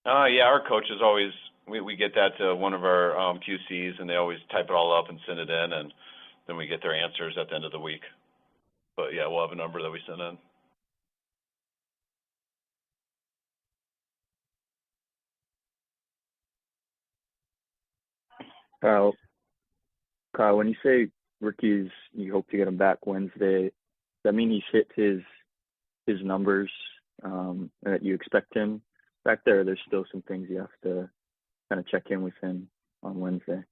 S22: Yeah, our coaches always, we get that to one of our QCs, and they always type it all up and send it in, and then we get their answers at the end of the week. But yeah, we'll have a number that we send in.
S5: Kyle, when you say rookies, you hope to get him back Wednesday, does that mean he's hit his numbers and that you expect him back there? Or there's still some things you have to kind of check in with him on Wednesday?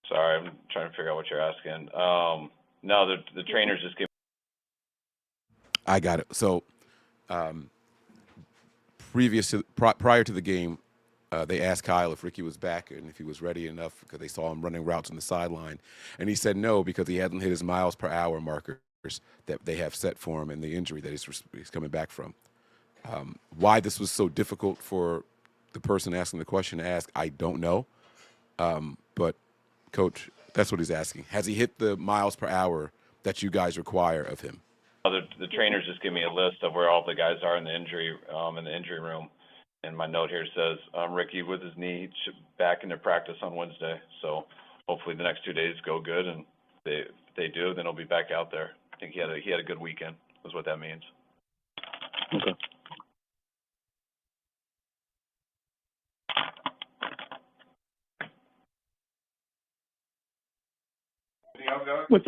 S22: Sorry, I'm trying to figure out what you're asking. No, the trainers just give.
S8: I got it. So, prior to the game, They asked Kyle if Ricky was back and if he was ready enough because they saw him running routes on the sideline. And he said no because he hadn't hit his miles per hour markers that they have set for him and the injury that he's coming back from. Why this was so difficult for the person asking the question to ask, I don't know. But, Coach, that's what he's asking. Has he hit the miles per hour that you guys require of him?
S22: The trainers just give me a list of where all the guys are in the injury room. And my note here says, Ricky with his knee back into practice on Wednesday. So hopefully the next 2 days go good, and if they do, then he'll be back out there. I think he had a good weekend, is what that means.
S5: Okay.
S24: With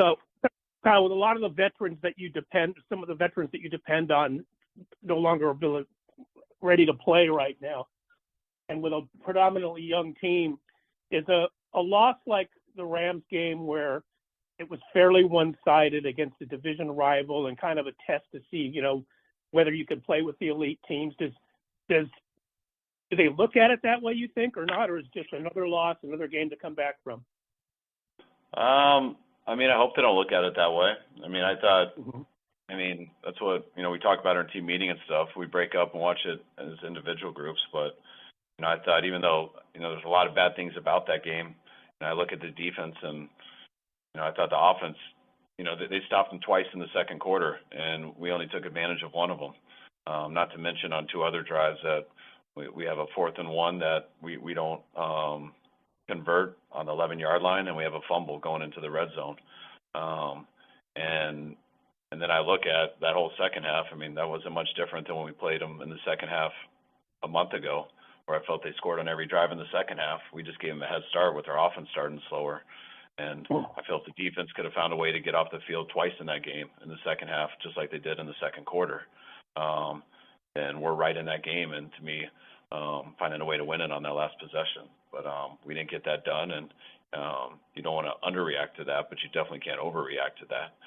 S24: Kyle, with a lot of the veterans that you depend, some of the veterans that you depend on, no longer ready to play right now, and with a predominantly young team, is a loss like the Rams game where it was fairly one-sided against a division rival and kind of a test to see, whether you could play with the elite teams. Do they look at it that way, you think, or not, or is it just another loss, another game to come back from?
S22: I hope they don't look at it that way. I thought, that's what, we talk about in our team meeting and stuff. We break up and watch it as individual groups. But, I thought even though, there's a lot of bad things about that game, and I look at the defense and, I thought the offense, they stopped them twice in the second quarter, and we only took advantage of one of them. Not to mention on 2 other drives that we have a 4th and 1 that we don't convert on the 11-yard line, and we have a fumble going into the red zone. And then I look at that whole second half. That wasn't much different than when we played them in the second half a month ago, where I felt they scored on every drive in the second half. We just gave them a head start with our offense starting slower. And I felt the defense could have found a way to get off the field twice in that game in the second half, just like they did in the second quarter. And we're right in that game, and to me, finding a way to win it on that last possession. But we didn't get that done, and you don't want to underreact to that, but you definitely can't overreact to that.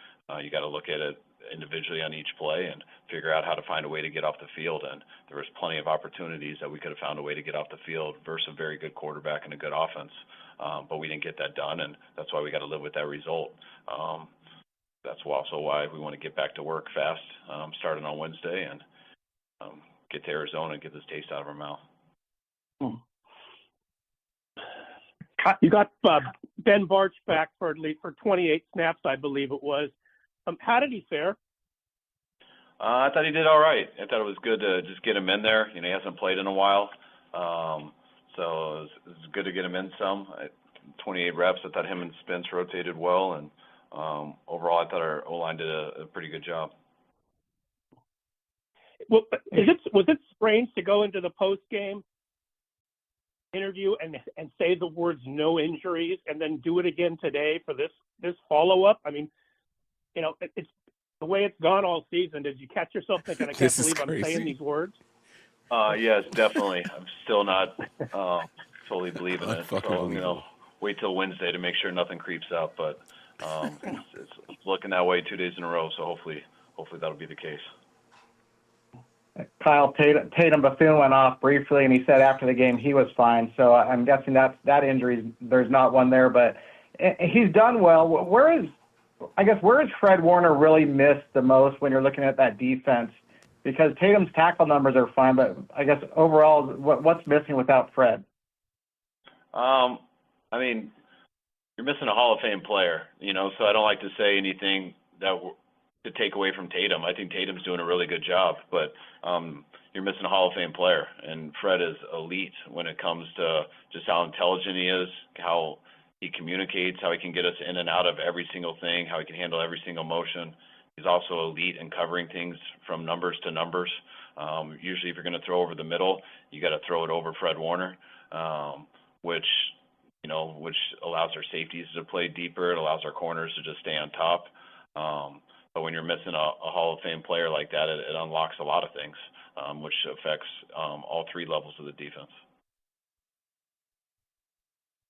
S22: You got to look at it individually on each play and figure out how to find a way to get off the field. And there was plenty of opportunities that we could have found a way to get off the field versus a very good quarterback and a good offense. But we didn't get that done, and that's why we got to live with that result. That's also why we want to get back to work fast, starting on Wednesday, and get to Arizona and get this taste out of our mouth.
S24: You got Ben Barch back for 28 snaps, I believe it was. How did he fare?
S22: I thought he did all right. I thought it was good to just get him in there. He hasn't played in a while. So it was good to get him in some. 28 reps. I thought him and Spence rotated well, and overall, I thought our O-line did a pretty good job.
S24: Well, was it strange to go into the post-game interview and say the words "no injuries" and then do it again today for this follow-up? It's the way it's gone all season. Did you catch yourself thinking, "I can't believe I'm saying these words"?
S22: Yes, definitely. I'm still not fully believing it. So, wait till Wednesday to make sure nothing creeps out. But it's looking that way 2 days in a row. So hopefully that'll be the case.
S4: Kyle, Tatum Bethune went off briefly, and he said after the game he was fine. So I'm guessing that injury, there's not one there. But he's done well. Where is Fred Warner really missed the most when you're looking at that defense? Because Tatum's tackle numbers are fine, but I guess overall, what's missing without Fred?
S22: You're missing a Hall of Fame player, so I don't like to say anything to take away from Tatum. I think Tatum's doing a really good job, but you're missing a Hall of Fame player, and Fred is elite when it comes to just how intelligent he is, how he communicates, how he can get us in and out of every single thing, how he can handle every single motion. He's also elite in covering things from numbers to numbers. Usually if you're going to throw over the middle, you got to throw it over Fred Warner, which allows our safeties to play deeper. It allows our corners to just stay on top. But when you're missing a Hall of Fame player like that, it unlocks a lot of things, which affects all 3 levels of the defense.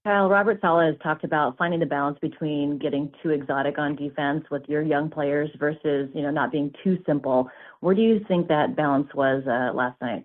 S23: Kyle, Robert Saleh has talked about finding the balance between getting too exotic on defense with your young players versus, not being too simple. Where do you think that balance was last night?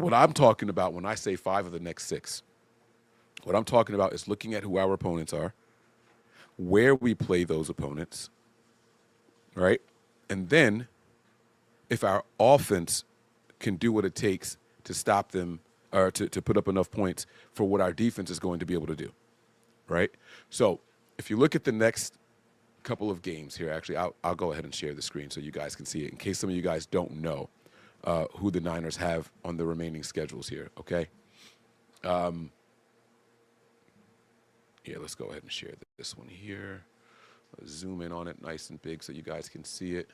S8: What I'm talking about when I say 5 of the next 6, what I'm talking about is looking at who our opponents are, where we play those opponents, right? And then if our offense can do what it takes to stop them or to put up enough points for what our defense is going to be able to do, right? So if you look at the next couple of games here, actually, I'll go ahead and share the screen so you guys can see it in case some of you guys don't know who the Niners have on the remaining schedules here, okay? Yeah, let's go ahead and share this one here. Let's zoom in on it nice and big so you guys can see it.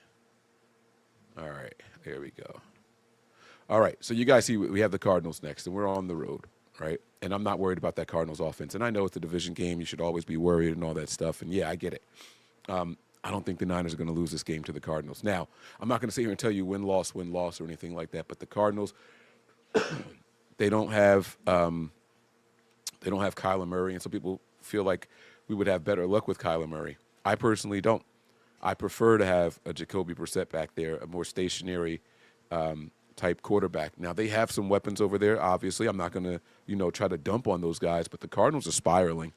S8: All right, there we go. All right, so you guys see we have the Cardinals next, and we're on the road, right? And I'm not worried about that Cardinals offense. And I know it's a division game. You should always be worried and all that stuff. And, yeah, I get it. I don't think the Niners are going to lose this game to the Cardinals. Now, I'm not going to sit here and tell you win-loss or anything like that, but the Cardinals, they don't have Kyler Murray, and some people feel like we would have better luck with Kyler Murray. I personally don't. I prefer to have a Jacoby Brissett back there, a more stationary type quarterback. Now, they have some weapons over there, obviously. I'm not going to, try to dump on those guys, but the Cardinals are spiraling.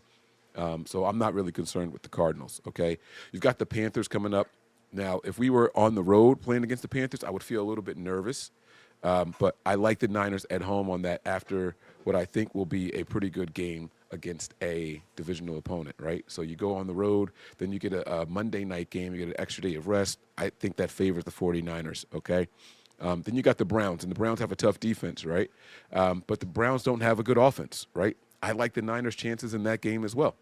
S8: So I'm not really concerned with the Cardinals, okay? You've got the Panthers coming up. Now, if we were on the road playing against the Panthers, I would feel a little bit nervous. But I like the Niners at home on that after what I think will be a pretty good game against a divisional opponent, right? So you go on the road, then you get a Monday night game, you get an extra day of rest. I think that favors the 49ers, okay? Then you got the Browns, and the Browns have a tough defense, right? But the Browns don't have a good offense, right? I like the Niners' chances in that game as well.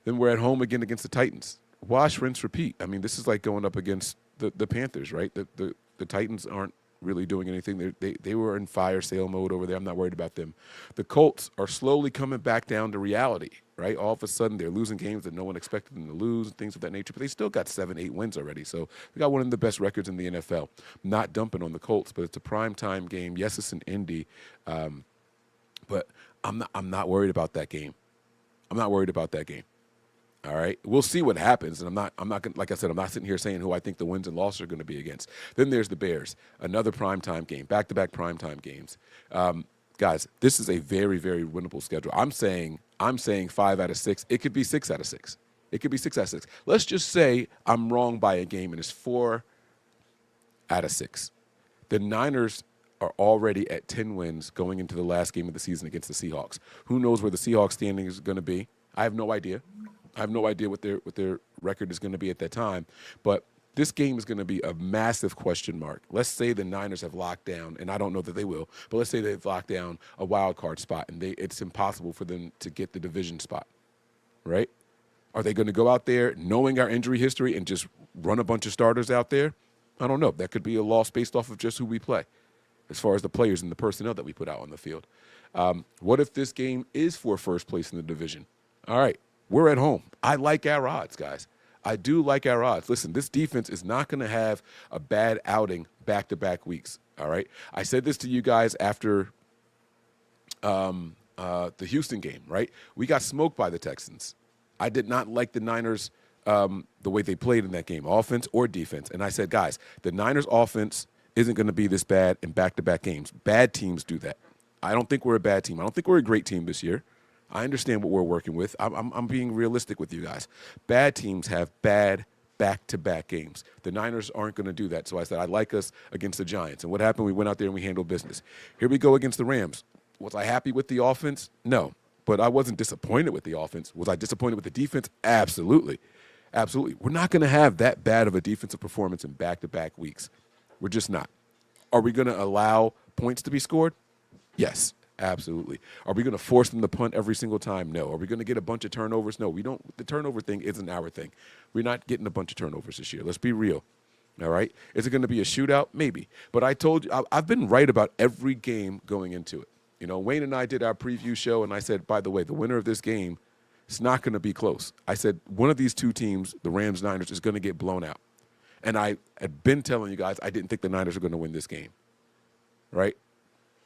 S8: Then we're at home again against the Titans. Wash, rinse, repeat. I mean, this is like going up against the Panthers, right? The Titans aren't really doing anything. They were in fire sale mode over there. I'm not worried about them. The Colts are slowly coming back down to reality, right? All of a sudden, they're losing games that no one expected them to lose and things of that nature, but they still got 7-8 wins already. So they got one of the best records in the NFL. Not dumping on the Colts, but it's a primetime game. Yes, it's in Indy, but I'm not worried about that game. I'm not worried about that game. All right, we'll see what happens, and I'm not gonna, like I said, I'm not sitting here saying who I think the wins and losses are going to be against. Then there's the Bears, another primetime game, back-to-back primetime games. Guys, this is a very, very winnable schedule. I'm saying 5 out of 6. It could be 6 out of 6. It could be 6 out of 6. Let's just say I'm wrong by a game, and it's 4 out of 6. The Niners are already at 10 wins going into the last game of the season against the Seahawks. Who knows where the Seahawks standing is going to be? I have no idea. I have no idea what their record is going to be at that time, but this game is going to be a massive question mark. Let's say the Niners have locked down, and I don't know that they will, but let's say they've locked down a wild card spot, and it's impossible for them to get the division spot, right? Are they going to go out there knowing our injury history and just run a bunch of starters out there? I don't know. That could be a loss based off of just who we play, as far as the players and the personnel that we put out on the field. What if this game is for first place in the division? All right. We're at home. I like our odds, guys. I do like our odds. Listen, this defense is not going to have a bad outing back-to-back weeks, all right? I said this to you guys after the Houston game, right? We got smoked by the Texans. I did not like the Niners the way they played in that game, offense or defense. And I said, guys, the Niners offense isn't going to be this bad in back-to-back games. Bad teams do that. I don't think we're a bad team. I don't think we're a great team this year. I understand what we're working with. I'm being realistic with you guys. Bad teams have bad back-to-back games. The Niners aren't going to do that. So I said, I like us against the Giants. And what happened? We went out there and we handled business. Here we go against the Rams. Was I happy with the offense? No. But I wasn't disappointed with the offense. Was I disappointed with the defense? Absolutely. Absolutely. We're not going to have that bad of a defensive performance in back-to-back weeks. We're just not. Are we going to allow points to be scored? Yes. Absolutely. Are we going to force them to punt every single time? No. Are we going to get a bunch of turnovers? No, we don't. The turnover thing isn't our thing. We're not getting a bunch of turnovers this year. Let's be real. All right. Is it going to be a shootout? Maybe. But I told you, I've been right about every game going into it. Wayne and I did our preview show, and I said, by the way, the winner of this game, it's not going to be close. I said, one of these two teams, the Rams, Niners, is going to get blown out. And I had been telling you guys I didn't think the Niners were going to win this game. Right?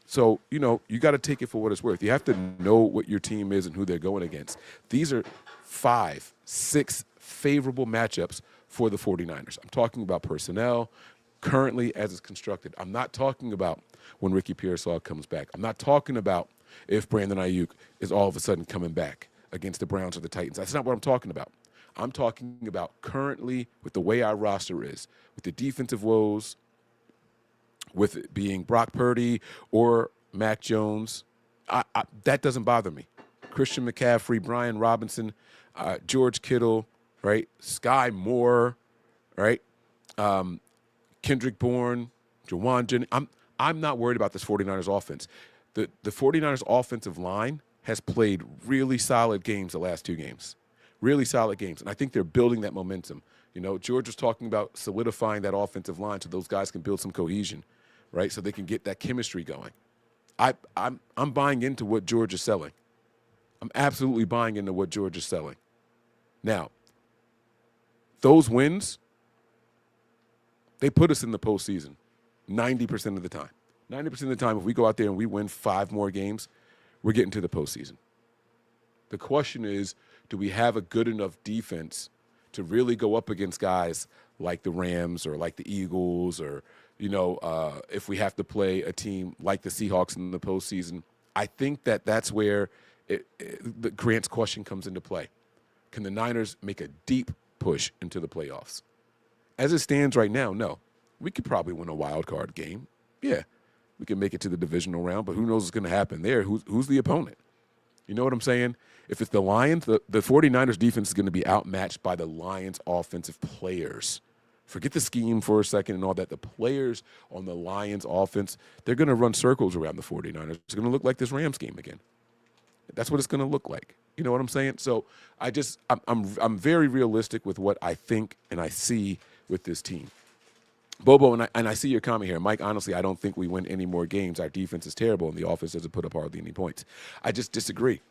S8: So, you got to take it for what it's worth. You have to know what your team is and who they're going against. These are 5, 6 favorable matchups for the 49ers. I'm talking about personnel, currently as it's constructed. I'm not talking about when Ricky Pearsall comes back. I'm not talking about if Brandon Ayuk is all of a sudden coming back against the Browns or the Titans. That's not what I'm talking about. I'm talking about currently with the way our roster is, with the defensive woes, with it being Brock Purdy or Mac Jones. That doesn't bother me. Christian McCaffrey, Brian Robinson, George Kittle, right? Sky Moore, right? Kendrick Bourne, Jawan Jennings. I'm not worried about this 49ers offense. The 49ers offensive line has played really solid games the last 2 games. Really solid games. And I think they're building that momentum. You know, George was talking about solidifying that offensive line so those guys can build some cohesion, right? So they can get that chemistry going. I'm buying into what George is selling. I'm absolutely buying into what George is selling. Now, those wins, they put us in the postseason 90% of the time. 90% of the time, if we go out there and we win 5 more games, we're getting to the postseason. The question is, do we have a good enough defense to really go up against guys like the Rams or like the Eagles or, you know, if we have to play a team like the Seahawks in the postseason? I think that's where the Grant's question comes into play. Can the Niners make a deep push into the playoffs? As it stands right now, no. We could probably win a wild card game. Yeah, we can make it to the divisional round, but who knows what's going to happen there? Who's the opponent? You know what I'm saying? If it's the Lions, the 49ers defense is going to be outmatched by the Lions offensive players. Forget the scheme for a second and all that. The players on the Lions offense, they're going to run circles around the 49ers. It's going to look like this Rams game again. That's what it's going to look like. You know what I'm saying? So I'm very realistic with what I think and I see with this team. Bobo, and I see your comment here. Mike, honestly, I don't think we win any more games. Our defense is terrible, and the offense doesn't put up hardly any points. I just disagree.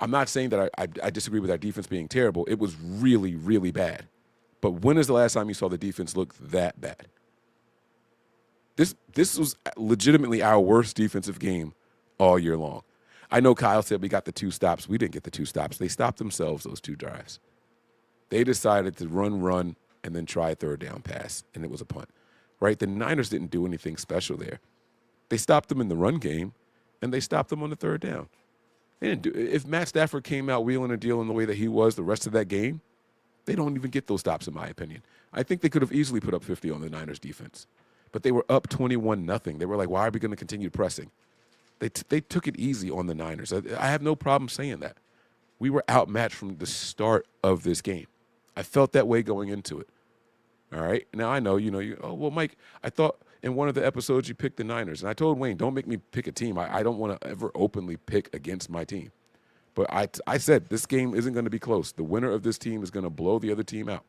S8: I'm not saying that I disagree with our defense being terrible. It was really, really bad. But when is the last time you saw the defense look that bad? This was legitimately our worst defensive game all year long. I know Kyle said we got the 2 stops. We didn't get the 2 stops. They stopped themselves, those 2 drives. They decided to run, and then try a 3rd down pass, and it was a punt. Right? The Niners didn't do anything special there. They stopped them in the run game, and they stopped them on the 3rd down. They didn't do. If Matt Stafford came out wheeling and dealing the way that he was the rest of that game, they don't even get those stops, in my opinion. I think they could have easily put up 50 on the Niners defense. But they were up 21-0. They were like, why are we going to continue pressing? They took it easy on the Niners. I have no problem saying that. We were outmatched from the start of this game. I felt that way going into it. All right. Now I know, well, Mike, I thought in one of the episodes you picked the Niners. And I told Wayne, don't make me pick a team. I don't want to ever openly pick against my team. But I said this game isn't going to be close. The winner of this team is going to blow the other team out.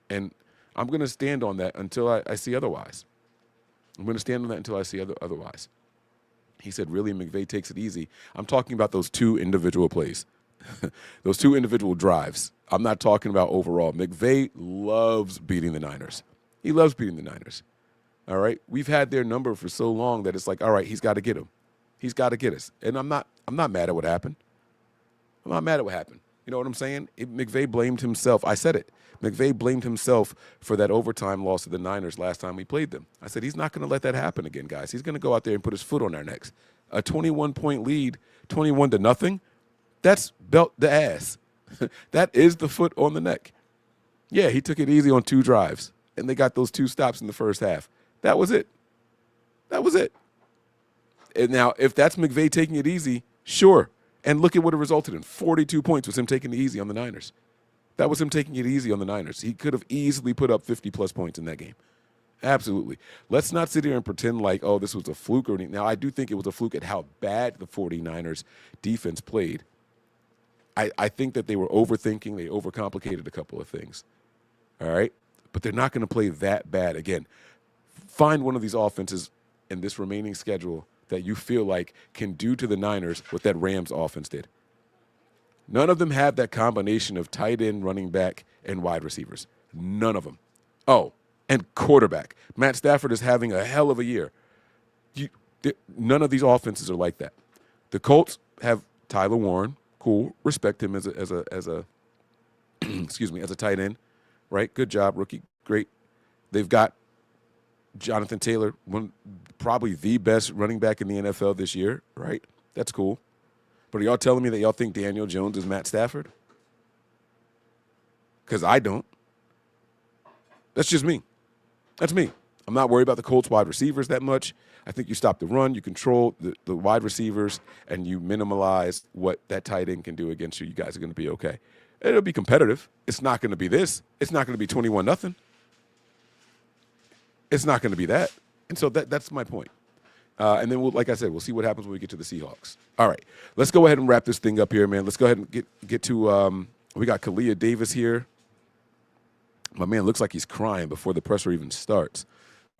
S8: And I'm going to stand on that until I see otherwise. I'm going to stand on that until I see otherwise. He said, really, McVay takes it easy. I'm talking about those 2 individual plays, those 2 individual drives. I'm not talking about overall. McVay loves beating the Niners. He loves beating the Niners. All right? We've had their number for so long that it's like, all right, he's got to get him. He's got to get us. And I'm not mad at what happened. I'm not mad at what happened. You know what I'm saying? McVay blamed himself. I said it. McVay blamed himself for that overtime loss to the Niners last time we played them. I said, he's not going to let that happen again, guys. He's going to go out there and put his foot on our necks. A 21-point lead, 21-0, that's belt the ass. That is the foot on the neck. Yeah, he took it easy on 2 drives, and they got those 2 stops in the first half. That was it. That was it. And now, if that's McVay taking it easy, sure. And look at what it resulted in. 42 points was him taking it easy on the Niners. That was him taking it easy on the Niners. He could have easily put up 50-plus points in that game. Absolutely. Let's not sit here and pretend like, oh, this was a fluke or anything. Now, I do think it was a fluke at how bad the 49ers defense played. I think that they were overthinking. They overcomplicated a couple of things. All right? But they're not going to play that bad again. Find one of these offenses in this remaining schedule that you feel like can do to the Niners what that Rams offense did. None of them have that combination of tight end, running back, and wide receivers. None of them. Oh, and quarterback. Matt Stafford is having a hell of a year. None of these offenses are like that. The Colts have Tyler Warren. Cool. Respect him as a excuse me, as a tight end. Right? Good job, rookie. Great. They've got Jonathan Taylor, probably the best running back in the NFL this year, right? That's cool. But are y'all telling me that y'all think Daniel Jones is Matt Stafford? Because I don't. That's just me. That's me. I'm not worried about the Colts wide receivers that much. I think you stop the run, you control the wide receivers, and you minimize what that tight end can do against you. You guys are going to be okay. It'll be competitive. It's not going to be this. It's not going to be 21-0. It's not going to be that. And so that's my point. And then, like I said, we'll see what happens when we get to the Seahawks. All right. Let's go ahead and wrap this thing up here, man. Let's go ahead and get to we got Kalia Davis here. My man looks like he's crying before the presser even starts.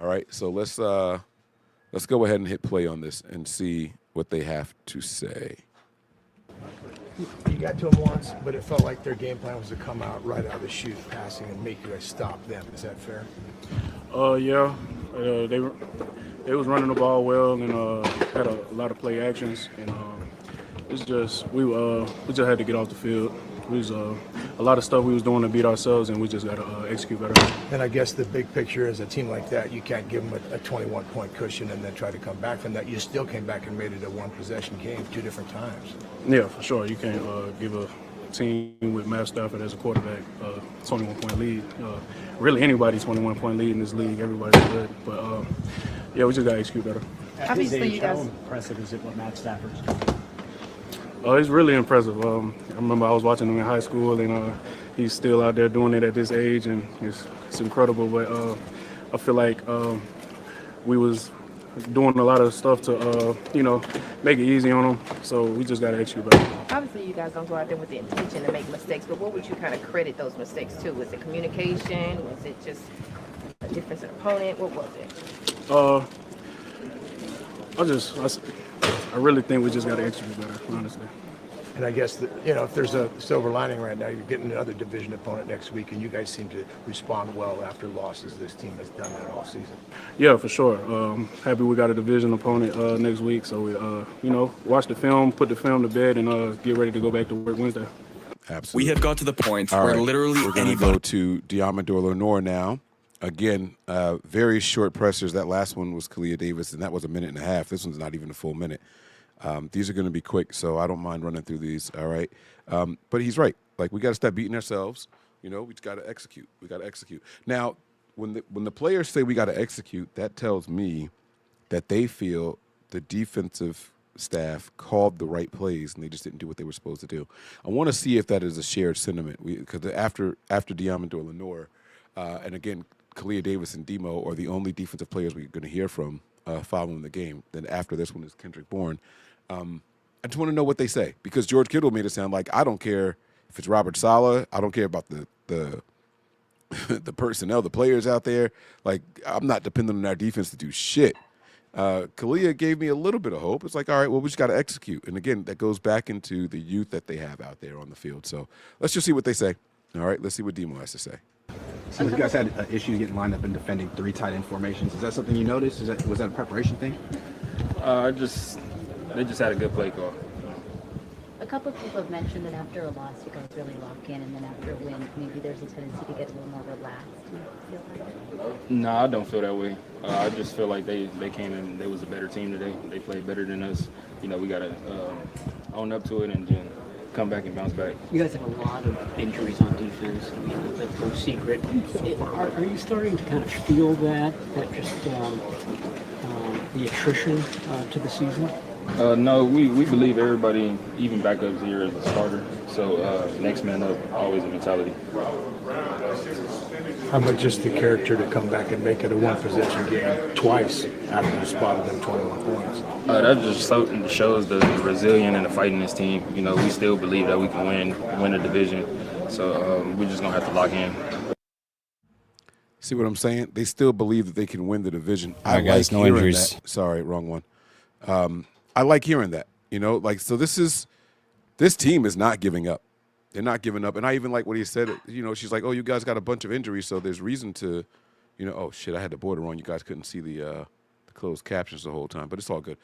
S8: All right. So let's go ahead and hit play on this and see what they have to say.
S9: You got to them once, but it felt like their game plan was to come out right out of the chute, passing and make you guys stop them. Is that fair?
S11: Yeah. They was running the ball well and had a lot of play actions, and it's just we just had to get off the field. It was a lot of stuff we was doing to beat ourselves, and we just got to execute better.
S9: Then I guess the big picture is a team like that, you can't give them a 21-point cushion and then try to come back from that. You still came back and made it a one-possession game 2 different times.
S11: Yeah, for sure. You can't give a team with Matt Stafford as a quarterback 21-point lead. Really, anybody's 21-point lead in this league. Everybody's good, but yeah, we just got to execute better.
S15: Obviously, you guys. How impressive is it what Matt Stafford's doing?
S11: It's really impressive. I remember I was watching him in high school, and he's still out there doing it at this age, and it's incredible. But I feel like we was doing a lot of stuff to, make it easy on him. So we just got to execute better.
S15: Obviously, you guys don't go out there with the intention to make mistakes, but what would you kind of credit those mistakes to? Was it communication? Was it just a difference in opponent? What was it?
S11: I really think we just got to execute better, honestly.
S9: And I guess that, if there's a silver lining right now, you're getting another division opponent next week, and you guys seem to respond well after losses. This team has done that all season.
S11: Yeah, for sure. Happy we got a division opponent next week. So we, watch the film, put the film to bed, and get ready to go back to work Wednesday.
S8: Absolutely.
S17: We have got to the point
S8: All
S17: where
S8: right.
S17: literally
S8: We're going to go to Diamador Lenore now. Again, very short pressers. That last one was Kalia Davis, and that was 1.5 minutes. This one's not even a full minute. These are going to be quick, so I don't mind running through these, all right? But he's right. Like, we got to stop beating ourselves. We just got to execute. We got to execute. Now, when the players say we got to execute, that tells me that they feel the defensive staff called the right plays, and they just didn't do what they were supposed to do. I want to see if that is a shared sentiment. Because after Diamador Lenore, and again, Kalia Davis and Demo are the only defensive players we're going to hear from following the game. Then after this one is Kendrick Bourne. I just want to know what they say, because George Kittle made it sound like, I don't care if it's Robert Saleh. I don't care about the personnel, the players out there. Like, I'm not dependent on our defense to do shit. Kalia gave me a little bit of hope. It's like, all right, well, we just got to execute. And again, that goes back into the youth that they have out there on the field. So let's just see what they say. All right, let's see what Demo has to say.
S25: So you guys had issues getting lined up and defending 3 tight end formations. Is that something you noticed? Was that a preparation thing?
S26: They just had a good play call.
S13: A couple of people have mentioned that after a loss, you guys really lock in, and then after a win, maybe there's a tendency to get a little more relaxed. Do you feel like that?
S26: No, I don't feel that way. I just feel like they came in, they was a better team today. They played better than us. We got to own up to it and then come back and bounce back.
S15: You guys have a lot of injuries on defense. I mean, that's no secret. Are you starting to kind of feel that just the attrition to the season?
S26: No, we believe everybody, even backups here, is a starter. So next man up, always a mentality.
S9: How about just the character to come back and make it a one-possession game twice after you spotted them 21 points?
S26: That just shows the resilience and the fight in this team. We still believe that we can win the division. So we're just going to have to lock in.
S8: See what I'm saying? They still believe that they can win the division.
S27: All right, guys, no injuries.
S8: That. Sorry, wrong one. I like hearing that. So this team is not giving up. They're not giving up. And I even like what he said. She's like, oh, you guys got a bunch of injuries, so there's reason to, oh, shit, I had the border wrong. You guys couldn't see the closed captions the whole time, but it's all good.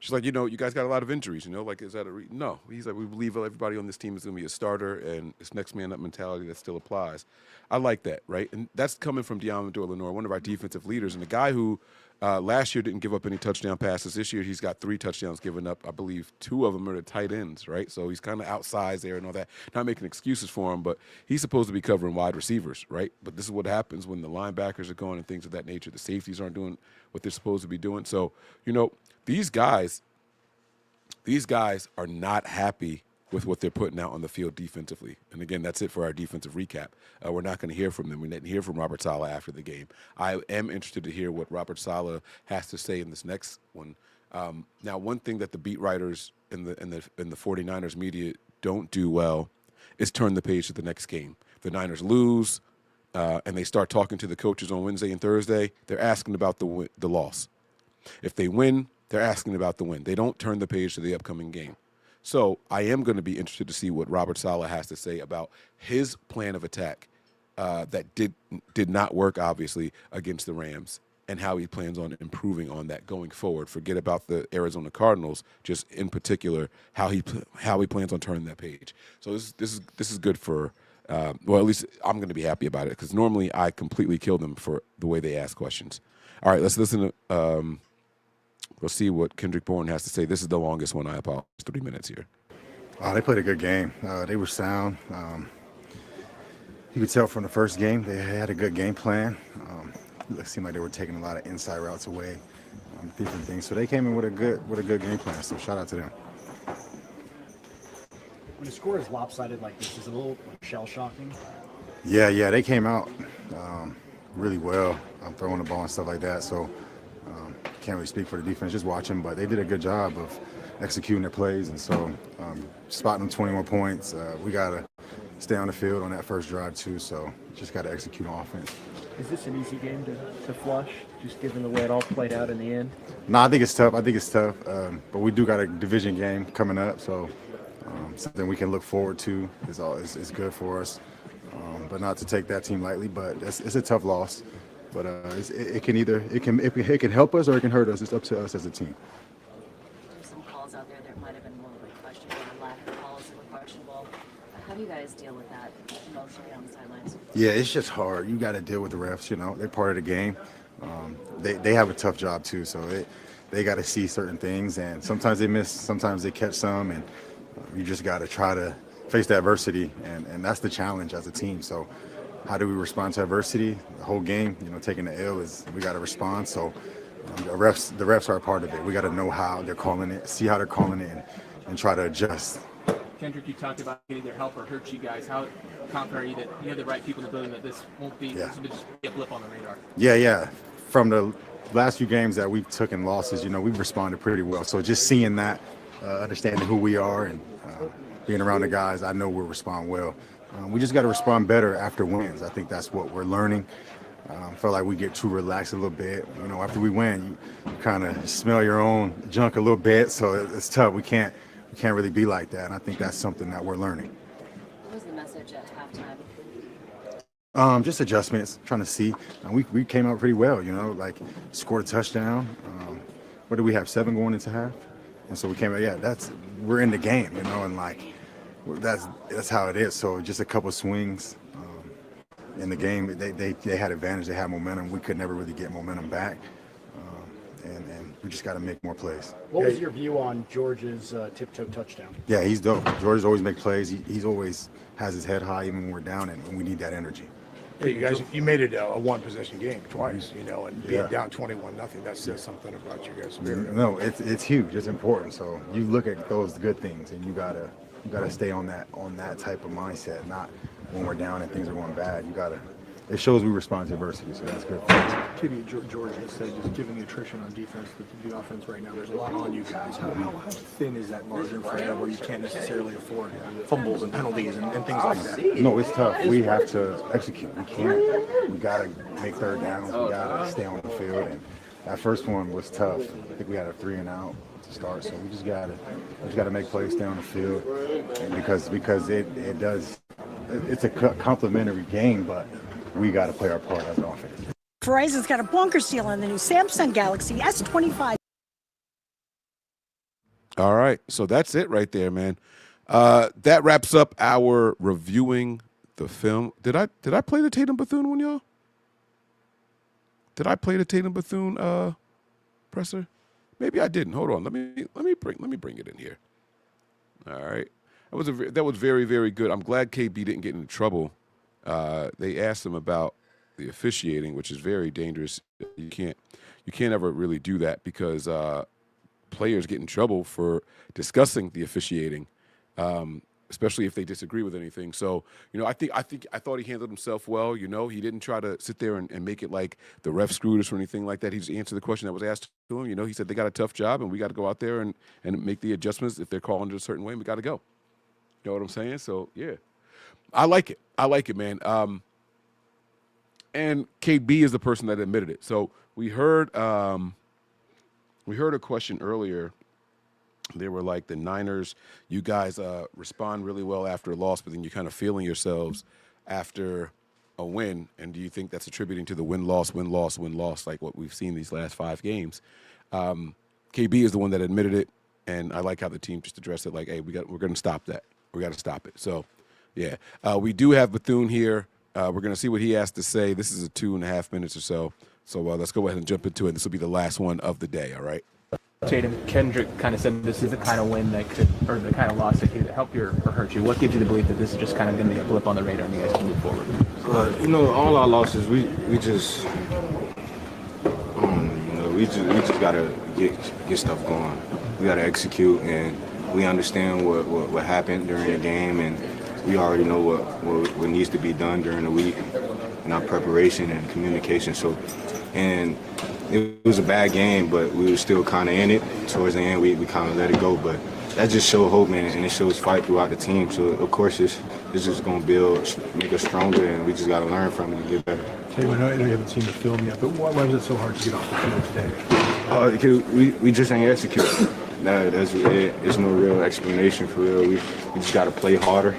S8: She's like, you know, you guys got a lot of injuries, you know, like, is that no. He's like, we believe everybody on this team is going to be a starter, and it's next man up mentality that still applies. I like that, right? And that's coming from Diamador Lenore, one of our defensive leaders, and a guy who last year didn't give up any touchdown passes. This year he's got 3 touchdowns given up. I believe 2 of them are the tight ends, right? So he's kind of outsized there and all that. Not making excuses for him, but he's supposed to be covering wide receivers, right? But this is what happens when the linebackers are going and things of that nature. The safeties aren't doing what they're supposed to be doing. So, you know, these guys are not happy with what they're putting out on the field defensively. And again, that's it for our defensive recap. We're not going to hear from them. We didn't hear from Robert Saleh after the game. I am interested to hear what Robert Saleh has to say in this next one. Now, one thing that the beat writers in the 49ers media don't do well is turn the page to the next game. The Niners lose, and they start talking to the coaches on Wednesday and Thursday. They're asking about the loss. If they win, they're asking about the win. They don't turn the page to the upcoming game. So I am going to be interested to see what Robert Saleh has to say about his plan of attack that did not work, obviously, against the Rams, and how he plans on improving on that going forward. Forget about the Arizona Cardinals, just in particular how he plans on turning that page. So this is good for well, at least I'm going to be happy about it, because normally I completely kill them for the way they ask questions. All right, let's listen to. We'll see what Kendrick Bourne has to say. This is the longest one. I apologize. 3 minutes here.
S25: They played a good game. They were sound. You could tell from the first game they had a good game plan. It seemed like they were taking a lot of inside routes away, different things. So they came in with a good game plan. So shout out to them.
S10: When the score is lopsided like this, is it a little shell shocking?
S25: Yeah, they came out really well, throwing the ball and stuff like that. So. Can't really speak for the defense, just watch them, but they did a good job of executing their plays, and so spotting them 21 points. We got to stay on the field on that first drive too, so just got to execute on offense.
S10: Is this an easy game to flush, just given the way it all played out in the end?
S25: No, I think it's tough. But we do got a division game coming up, so something we can look forward to is good for us. But not to take that team lightly, but it's a tough loss. But it can help us or it can hurt us. It's up to us as a team.
S14: There's some calls out there that might have been a little bit questionable, or lack of calls that were questionable. How do you guys deal with that emotionally on the sidelines?
S25: Yeah, it's just hard. You got to deal with the refs. You know, they're part of the game. They have a tough job too, so they got to see certain things, and sometimes they miss, sometimes they catch some, and you just got to try to face the adversity, and that's the challenge as a team. So. How do we respond to adversity? The whole game, taking the L is we got to respond. So the refs are a part of it. We got to know how they're calling it, see how they're calling it, and try to adjust.
S17: Kendrick, you talked about getting their help or hurt you guys. How confident are you that you have the right people in the building, that this won't be just a blip on the radar?
S25: Yeah. From the last few games that we've taken losses, we've responded pretty well. So just seeing that, understanding who we are, and being around the guys, I know we'll respond well. We just got to respond better after wins. I think that's what we're learning. I feel like we get too relaxed a little bit. After we win, you kind of smell your own junk a little bit, so it's tough. We can't really be like that, and I think that's something that we're learning.
S14: What was the message at halftime?
S25: Just adjustments, trying to see. We came out pretty well, like scored a touchdown. What did we have, 7 going into half? And so we came out, we're in the game, and like, that's how it is. So just a couple of swings in the game. They had advantage. They had momentum. We could never really get momentum back, and we just got to make more plays.
S10: What was your view on George's tiptoe touchdown?
S25: Yeah, he's dope. George always makes plays. He's always has his head high even when we're down, and we need that energy.
S9: Yeah, you guys, you made it a one-possession game twice, and being down 21-0. That says something about you guys' spirit.
S25: No, it's huge. It's important. So you look at those good things, and you gotta stay on that type of mindset, not when we're down and things are going bad. It shows we respond to adversity, so that's good for us.
S10: Kitty, George has said, just given the attrition on defense, the offense right now, there's a lot on you guys. How thin is that margin for you where you can't necessarily afford fumbles and penalties and things like that?
S25: No, it's tough. We have to execute. We got to make third downs. We got to stay on the field. And that first one was tough. I think we had a 3-and-out to start, so we just got to make plays, stay on the field, and because it's a complementary game, but we got to play our part as an offense.
S18: Verizon's got a bonkers deal on the new Samsung Galaxy S25.
S8: All right. So that's it right there, man. That wraps up our reviewing the film. Did I play the Tatum Bethune one, y'all? Did I play the Tatum Bethune presser? Maybe I didn't. Hold on. Let me bring it in here. All right. That was very, very good. I'm glad KB didn't get into trouble. They asked him about the officiating, which is very dangerous. You can't ever really do that because players get in trouble for discussing the officiating, especially if they disagree with anything. So, I thought he handled himself well. He didn't try to sit there and make it like the ref screwed us or anything like that. He just answered the question that was asked to him. He said they got a tough job and we got to go out there and make the adjustments if they're calling it a certain way. And we got to go. You know what I'm saying? So yeah, I like it, man. And KB is the person that admitted it. So we heard a question earlier. They were like, the Niners, you guys respond really well after a loss, but then you're kind of feeling yourselves after a win. And do you think that's attributing to the win-loss, like what we've seen these last 5 games? KB is the one that admitted it, and I like how the team just addressed it like, hey, we're going to stop that. We got to stop it. So, yeah. We do have Bethune here. We're going to see what he has to say. This is a 2.5 minutes or so. So let's go ahead and jump into it. This will be the last one of the day, all right?
S17: Tatum, Kendrick kind of said this is the kind of win that could, or the kind of loss that could help you or hurt you. What gives you the belief that this is just kind of going to be a blip on the radar and you guys can move forward?
S25: All our losses, we just gotta get stuff going. We gotta execute, and we understand what happened during the game, and we already know what needs to be done during the week in our preparation and communication. So, and it was a bad game, but we were still kind of in it. Towards the end, we kind of let it go, but that just showed hope, man, and it shows fight throughout the team. So, of course, it's just going to make us stronger, and we just got to learn from it and get better.
S10: Hey, I know you haven't seen the film yet, but why was it so hard to get off the field today?
S25: Because we just ain't executing. There's no real explanation for real. We just got to play harder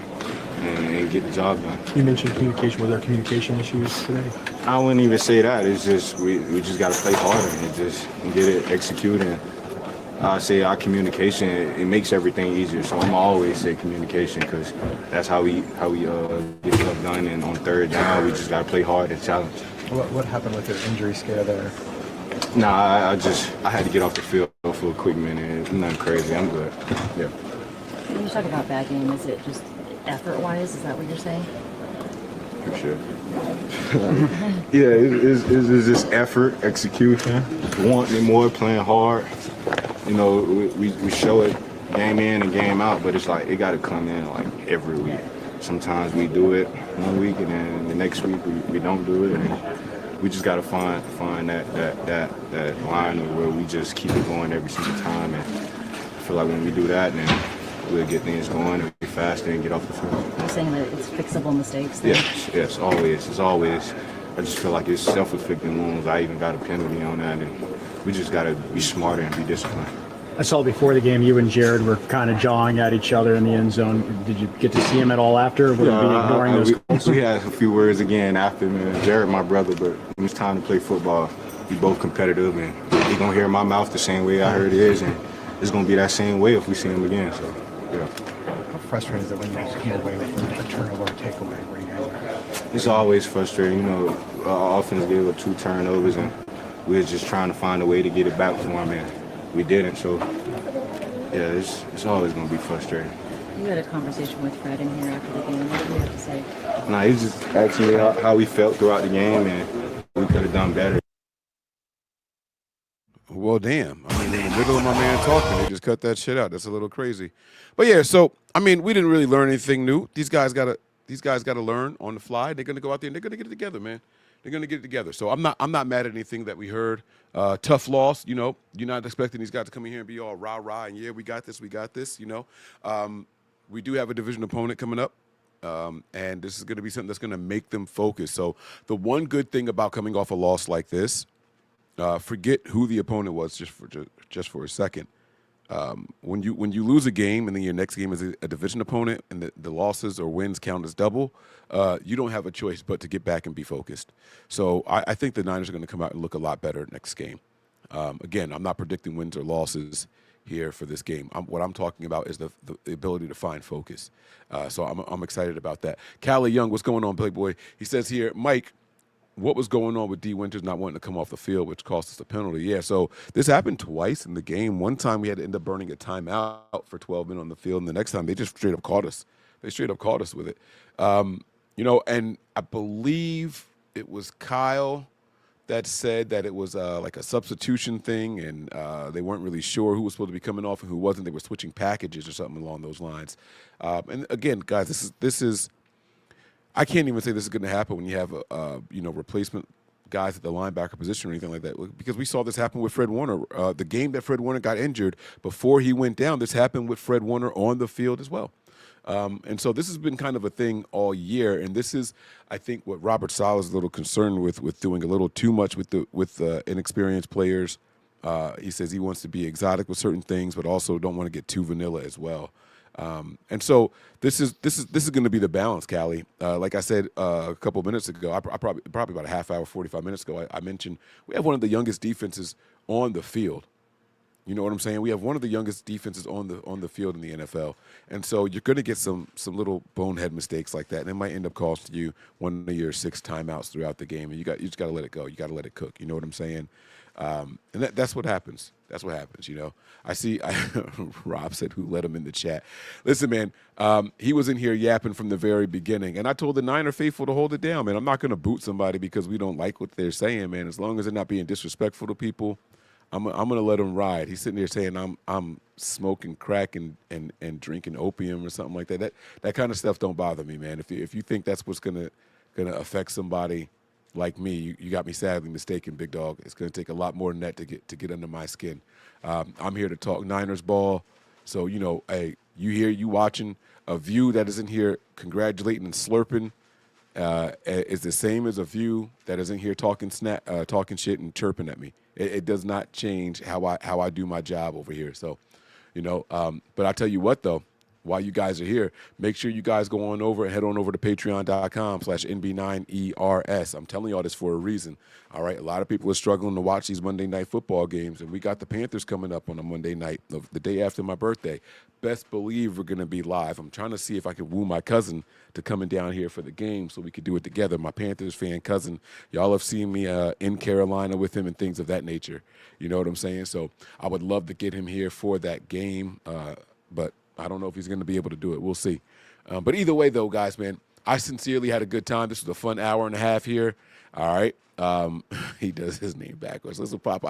S25: and get the job done.
S10: You mentioned communication. Were there communication issues today?
S25: I wouldn't even say that. It's just we just got to play harder and get it executed. I say our communication, it makes everything easier. So I'm always say communication because that's how we get stuff done. And on third down, we just got to play hard and challenge.
S10: What happened with the injury scare there?
S25: Nah, I had to get off the field for a quick minute. Nothing crazy. I'm good. Yeah.
S14: When you talk about bad game, is it just effort-wise? Is that what you're saying?
S25: For sure. Yeah, it's just effort, execution, wanting more, playing hard. We show it game in and game out, but it's like it got to come in like every week. Sometimes we do it one week, and then the next week we don't do it, and we just got to find that line where we just keep it going every single time. And I feel like when we do that, then we'll get things going and be faster and get off the field.
S14: You're saying that it's fixable mistakes then?
S25: Yes, always. It's always. I just feel like it's self-inflicting wounds. I even got a penalty on that, and we just got to be smarter and be disciplined.
S1: I saw before the game you and Jared were kind of jawing at each other in the end zone. Did you get to see him at all after, or would he be ignoring those calls?
S25: We had a few words again after, man. Jared, my brother, but when it's time to play football, we both competitive, and he's going to hear my mouth the same way I heard his, and it's going to be that same way if we see him again. So, yeah.
S10: How frustrating is it when you guys come away with a turnover or takeaway where you guys are?
S25: It's always frustrating. Our offense gave up 2 turnovers, and we were just trying to find a way to get it back for him, and we didn't. So, yeah, it's always going to be frustrating.
S14: You had a conversation with Fred in here after the game. What did you have to say?
S25: Nah, he was just asking me how we felt throughout the game, and we could have done better.
S8: Well, damn. I mean, in the middle of my man talking, they just cut that shit out. That's a little crazy. But yeah, so I mean, we didn't really learn anything new. These guys gotta learn on the fly. They're gonna go out there and they're gonna get it together, man. They're gonna get it together. So I'm not mad at anything that we heard. Tough loss, you're not expecting these guys to come in here and be all rah and yeah, we got this. We do have a division opponent coming up. And this is going to be something that's going to make them focus. So the one good thing about coming off a loss like this, forget who the opponent was just for a second. When you lose a game and then your next game is a division opponent and the losses or wins count as double, you don't have a choice but to get back and be focused. So I think the Niners are going to come out and look a lot better next game. Again, I'm not predicting wins or losses here for this game. What I'm talking about is the ability to find focus. So I'm excited about that. Callie Young, what's going on, Playboy? He says here, Mike, what was going on with D. Winters not wanting to come off the field, which cost us a penalty? Yeah, so this happened twice in the game. One time we had to end up burning a timeout for 12 minutes on the field, and the next time they just straight up caught us. They straight up caught us with it. And I believe it was Kyle that said that it was like a substitution thing, and they weren't really sure who was supposed to be coming off and who wasn't. They were switching packages or something along those lines. And again, guys, this is I can't even say this is going to happen when you have replacement guys at the linebacker position or anything like that, because we saw this happen with Fred Warner. The game that Fred Warner got injured before he went down, this happened with Fred Warner on the field as well. And so this has been kind of a thing all year, and this is, I think, what Robert Saleh is a little concerned with doing a little too much with inexperienced players. He says he wants to be exotic with certain things, but also don't want to get too vanilla as well. And so this is going to be the balance, Callie. Like I said a couple of minutes ago, I probably about a half hour, 45 minutes ago, I mentioned we have one of the youngest defenses on the field. You know what I'm saying? We have one of the youngest defenses on the field in the NFL, and so you're going to get some little bonehead mistakes like that, and it might end up costing you one of your 6 timeouts throughout the game. And you just got to let it go. You got to let it cook. You know what I'm saying? And that's what happens. That's what happens. I see. Rob said, "Who let him in the chat?" Listen, man. He was in here yapping from the very beginning, and I told the Niner faithful to hold it down, man. I'm not going to boot somebody because we don't like what they're saying, man. As long as they're not being disrespectful to people, I'm gonna let him ride. He's sitting there saying I'm smoking crack and drinking opium or something like that. That kind of stuff don't bother me, man. If you think that's what's gonna affect somebody like me, you got me sadly mistaken, big dog. It's gonna take a lot more than that to get under my skin. I'm here to talk Niners ball. So hey, you watching a view that is in here congratulating and slurping. Is the same as a view that is in here talking shit and chirping at me. It does not change how I do my job over here. So, but I tell you what though, while you guys are here, make sure you guys go on over and head on over to patreon.com/NB9ERS. I'm telling y'all this for a reason. All right. A lot of people are struggling to watch these Monday night football games, and we got the Panthers coming up on a Monday night, the day after my birthday. Best believe we're going to be live. I'm trying to see if I can woo my cousin to coming down here for the game so we could do it together. My Panthers fan cousin, y'all have seen me in Carolina with him and things of that nature. You know what I'm saying? So I would love to get him here for that game, but I don't know if he's going to be able to do it. We'll see. But either way, though, guys, man, I sincerely had a good time. This was a fun hour and a half here. All right. He does his name backwards. Listen, Papa,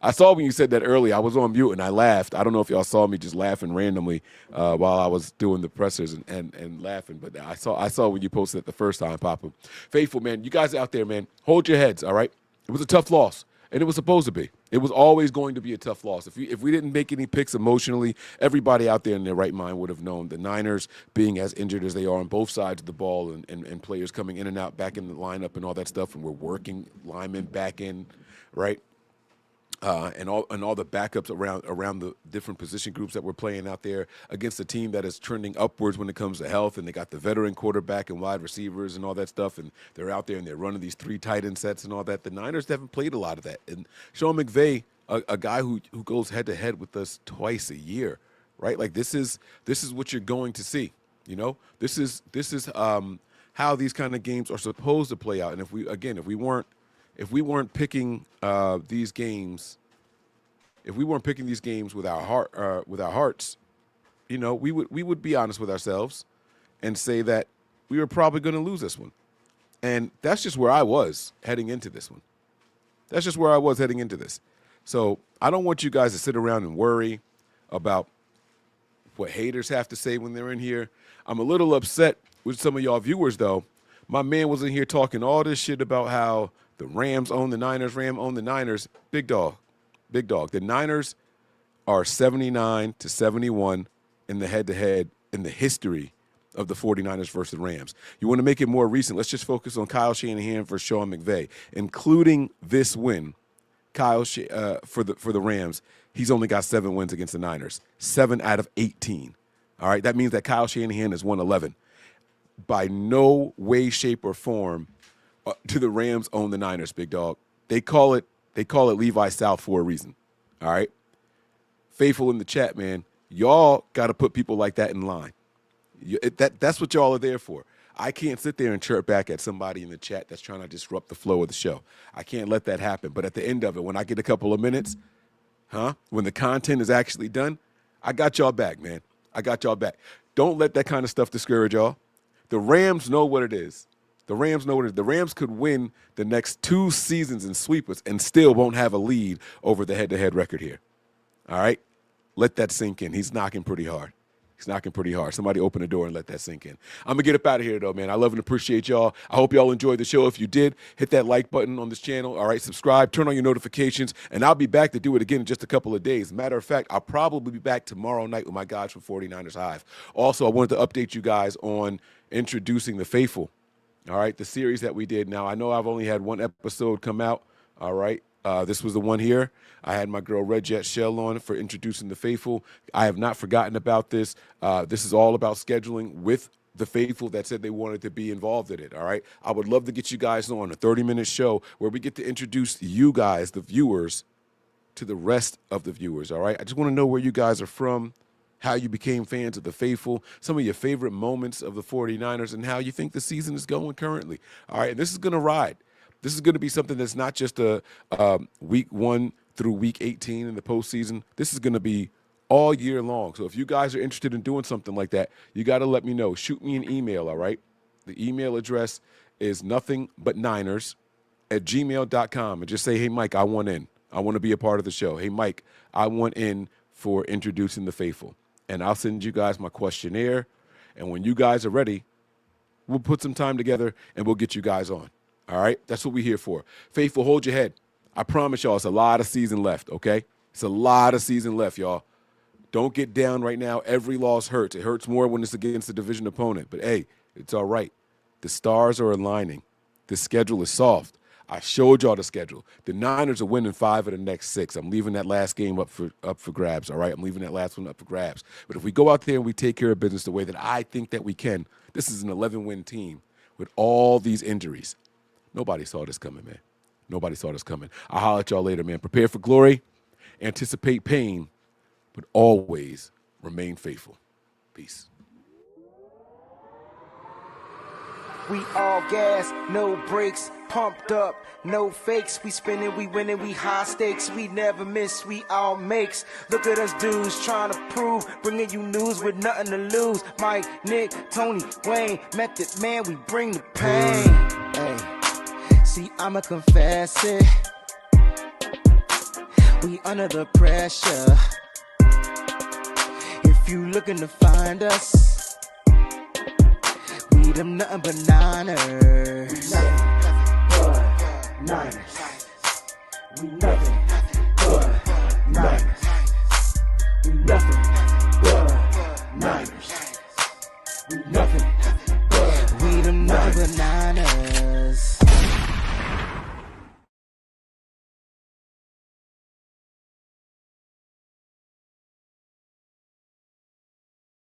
S8: I saw when you said that earlier. I was on mute and I laughed. I don't know if y'all saw me just laughing randomly while I was doing the pressers and laughing. But I saw when you posted it the first time, Papa. Faithful, man. You guys out there, man, hold your heads, all right? It was a tough loss. And it was supposed to be. It was always going to be a tough loss. If we didn't make any picks emotionally, everybody out there in their right mind would have known the Niners being as injured as they are on both sides of the ball and players coming in and out, back in the lineup and all that stuff, and we're working linemen back in, right? And all the backups around the different position groups that we're playing out there against a team that is trending upwards when it comes to health, and they got the veteran quarterback and wide receivers and all that stuff, and they're out there and they're running these 3 tight end sets and all that. The Niners haven't played a lot of that. And Sean McVay, a guy who goes head to head with us twice a year, right? Like this is what you're going to see. This is how these kind of games are supposed to play out. And if we weren't picking these games, with our hearts, we would be honest with ourselves and say that we were probably going to lose this one. And that's just where I was heading into this one. That's just where I was heading into this. So I don't want you guys to sit around and worry about what haters have to say when they're in here. I'm a little upset with some of y'all viewers, though. My man was in here talking all this shit about how the Rams own the Niners, Big dog. The Niners are 79-71 in the head-to-head in the history of the 49ers versus the Rams. You want to make it more recent, let's just focus on Kyle Shanahan versus Sean McVay. Including this win, for the Rams, he's only got 7 wins against the Niners. 7 out of 18. All right, that means that Kyle Shanahan has won 11. By no way, shape, or form do the Rams own the Niners, big dog. They call it Levi South for a reason. All right. Faithful in the chat, man, y'all got to put people like that in line. That's what y'all are there for. I can't sit there and chirp back at somebody in the chat that's trying to disrupt the flow of the show. I can't let that happen. But at the end of it, when I get a couple of minutes, when the content is actually done, I got y'all back, man. I got y'all back. Don't let that kind of stuff discourage y'all. The Rams know what it is. The Rams know what it is. The Rams could win the next 2 seasons and sweep us and still won't have a lead over the head-to-head record here. All right? Let that sink in. He's knocking pretty hard. He's knocking pretty hard. Somebody open the door and let that sink in. I'm going to get up out of here, though, man. I love and appreciate y'all. I hope y'all enjoyed the show. If you did, hit that like button on this channel. All right, subscribe, turn on your notifications, and I'll be back to do it again in just a couple of days. Matter of fact, I'll probably be back tomorrow night with my guys from 49ers Hive. Also, I wanted to update you guys on introducing the faithful. All right, the series that we did. Now, I know I've only had 1 episode come out. All right. This was the one here. I had my girl Red Jet Shell on for introducing the faithful. I have not forgotten about this. This is all about scheduling with the faithful that said they wanted to be involved in it, all right? I would love to get you guys on a 30-minute show where we get to introduce you guys, the viewers, to the rest of the viewers, all right? I just want to know where you guys are from, how you became fans of the faithful, some of your favorite moments of the 49ers, and how you think the season is going currently, all right? And this is going to ride. This is going to be something that's not just a week 1 through week 18 in the postseason. This is going to be all year long. So if you guys are interested in doing something like that, you got to let me know. Shoot me an email, all right? The email address is nothingbutniners@gmail.com. And just say, hey, Mike, I want in. I want to be a part of the show. Hey, Mike, I want in for introducing the faithful. And I'll send you guys my questionnaire. And when you guys are ready, we'll put some time together and we'll get you guys on. All right? That's what we're here for. Faithful, hold your head. I promise y'all it's a lot of season left, okay? It's a lot of season left, y'all. Don't get down right now. Every loss hurts. It hurts more when it's against a division opponent. But, hey, it's all right. The stars are aligning. The schedule is soft. I showed y'all the schedule. The Niners are winning 5 of the next 6. I'm leaving that last game up for grabs, all right? I'm leaving that last one up for grabs. But if we go out there and we take care of business the way that I think that we can, this is an 11-win team with all these injuries. Nobody saw this coming, man. Nobody saw this coming. I'll holler at y'all later, man. Prepare for glory, anticipate pain, but always remain faithful. Peace.
S12: We all gas, no brakes, pumped up, no fakes. We spinning, we winning, we high stakes. We never miss, we all makes. Look at us dudes trying to prove, bringing you news with nothing to lose. Mike, Nick, Tony, Wayne, Method Man, we bring the pain. Hey. See, I'ma confess it. We under the pressure. If you looking to find us, we them nothing but Niners. Niners. We nothing but Niners. We nothing but Niners. We nothing.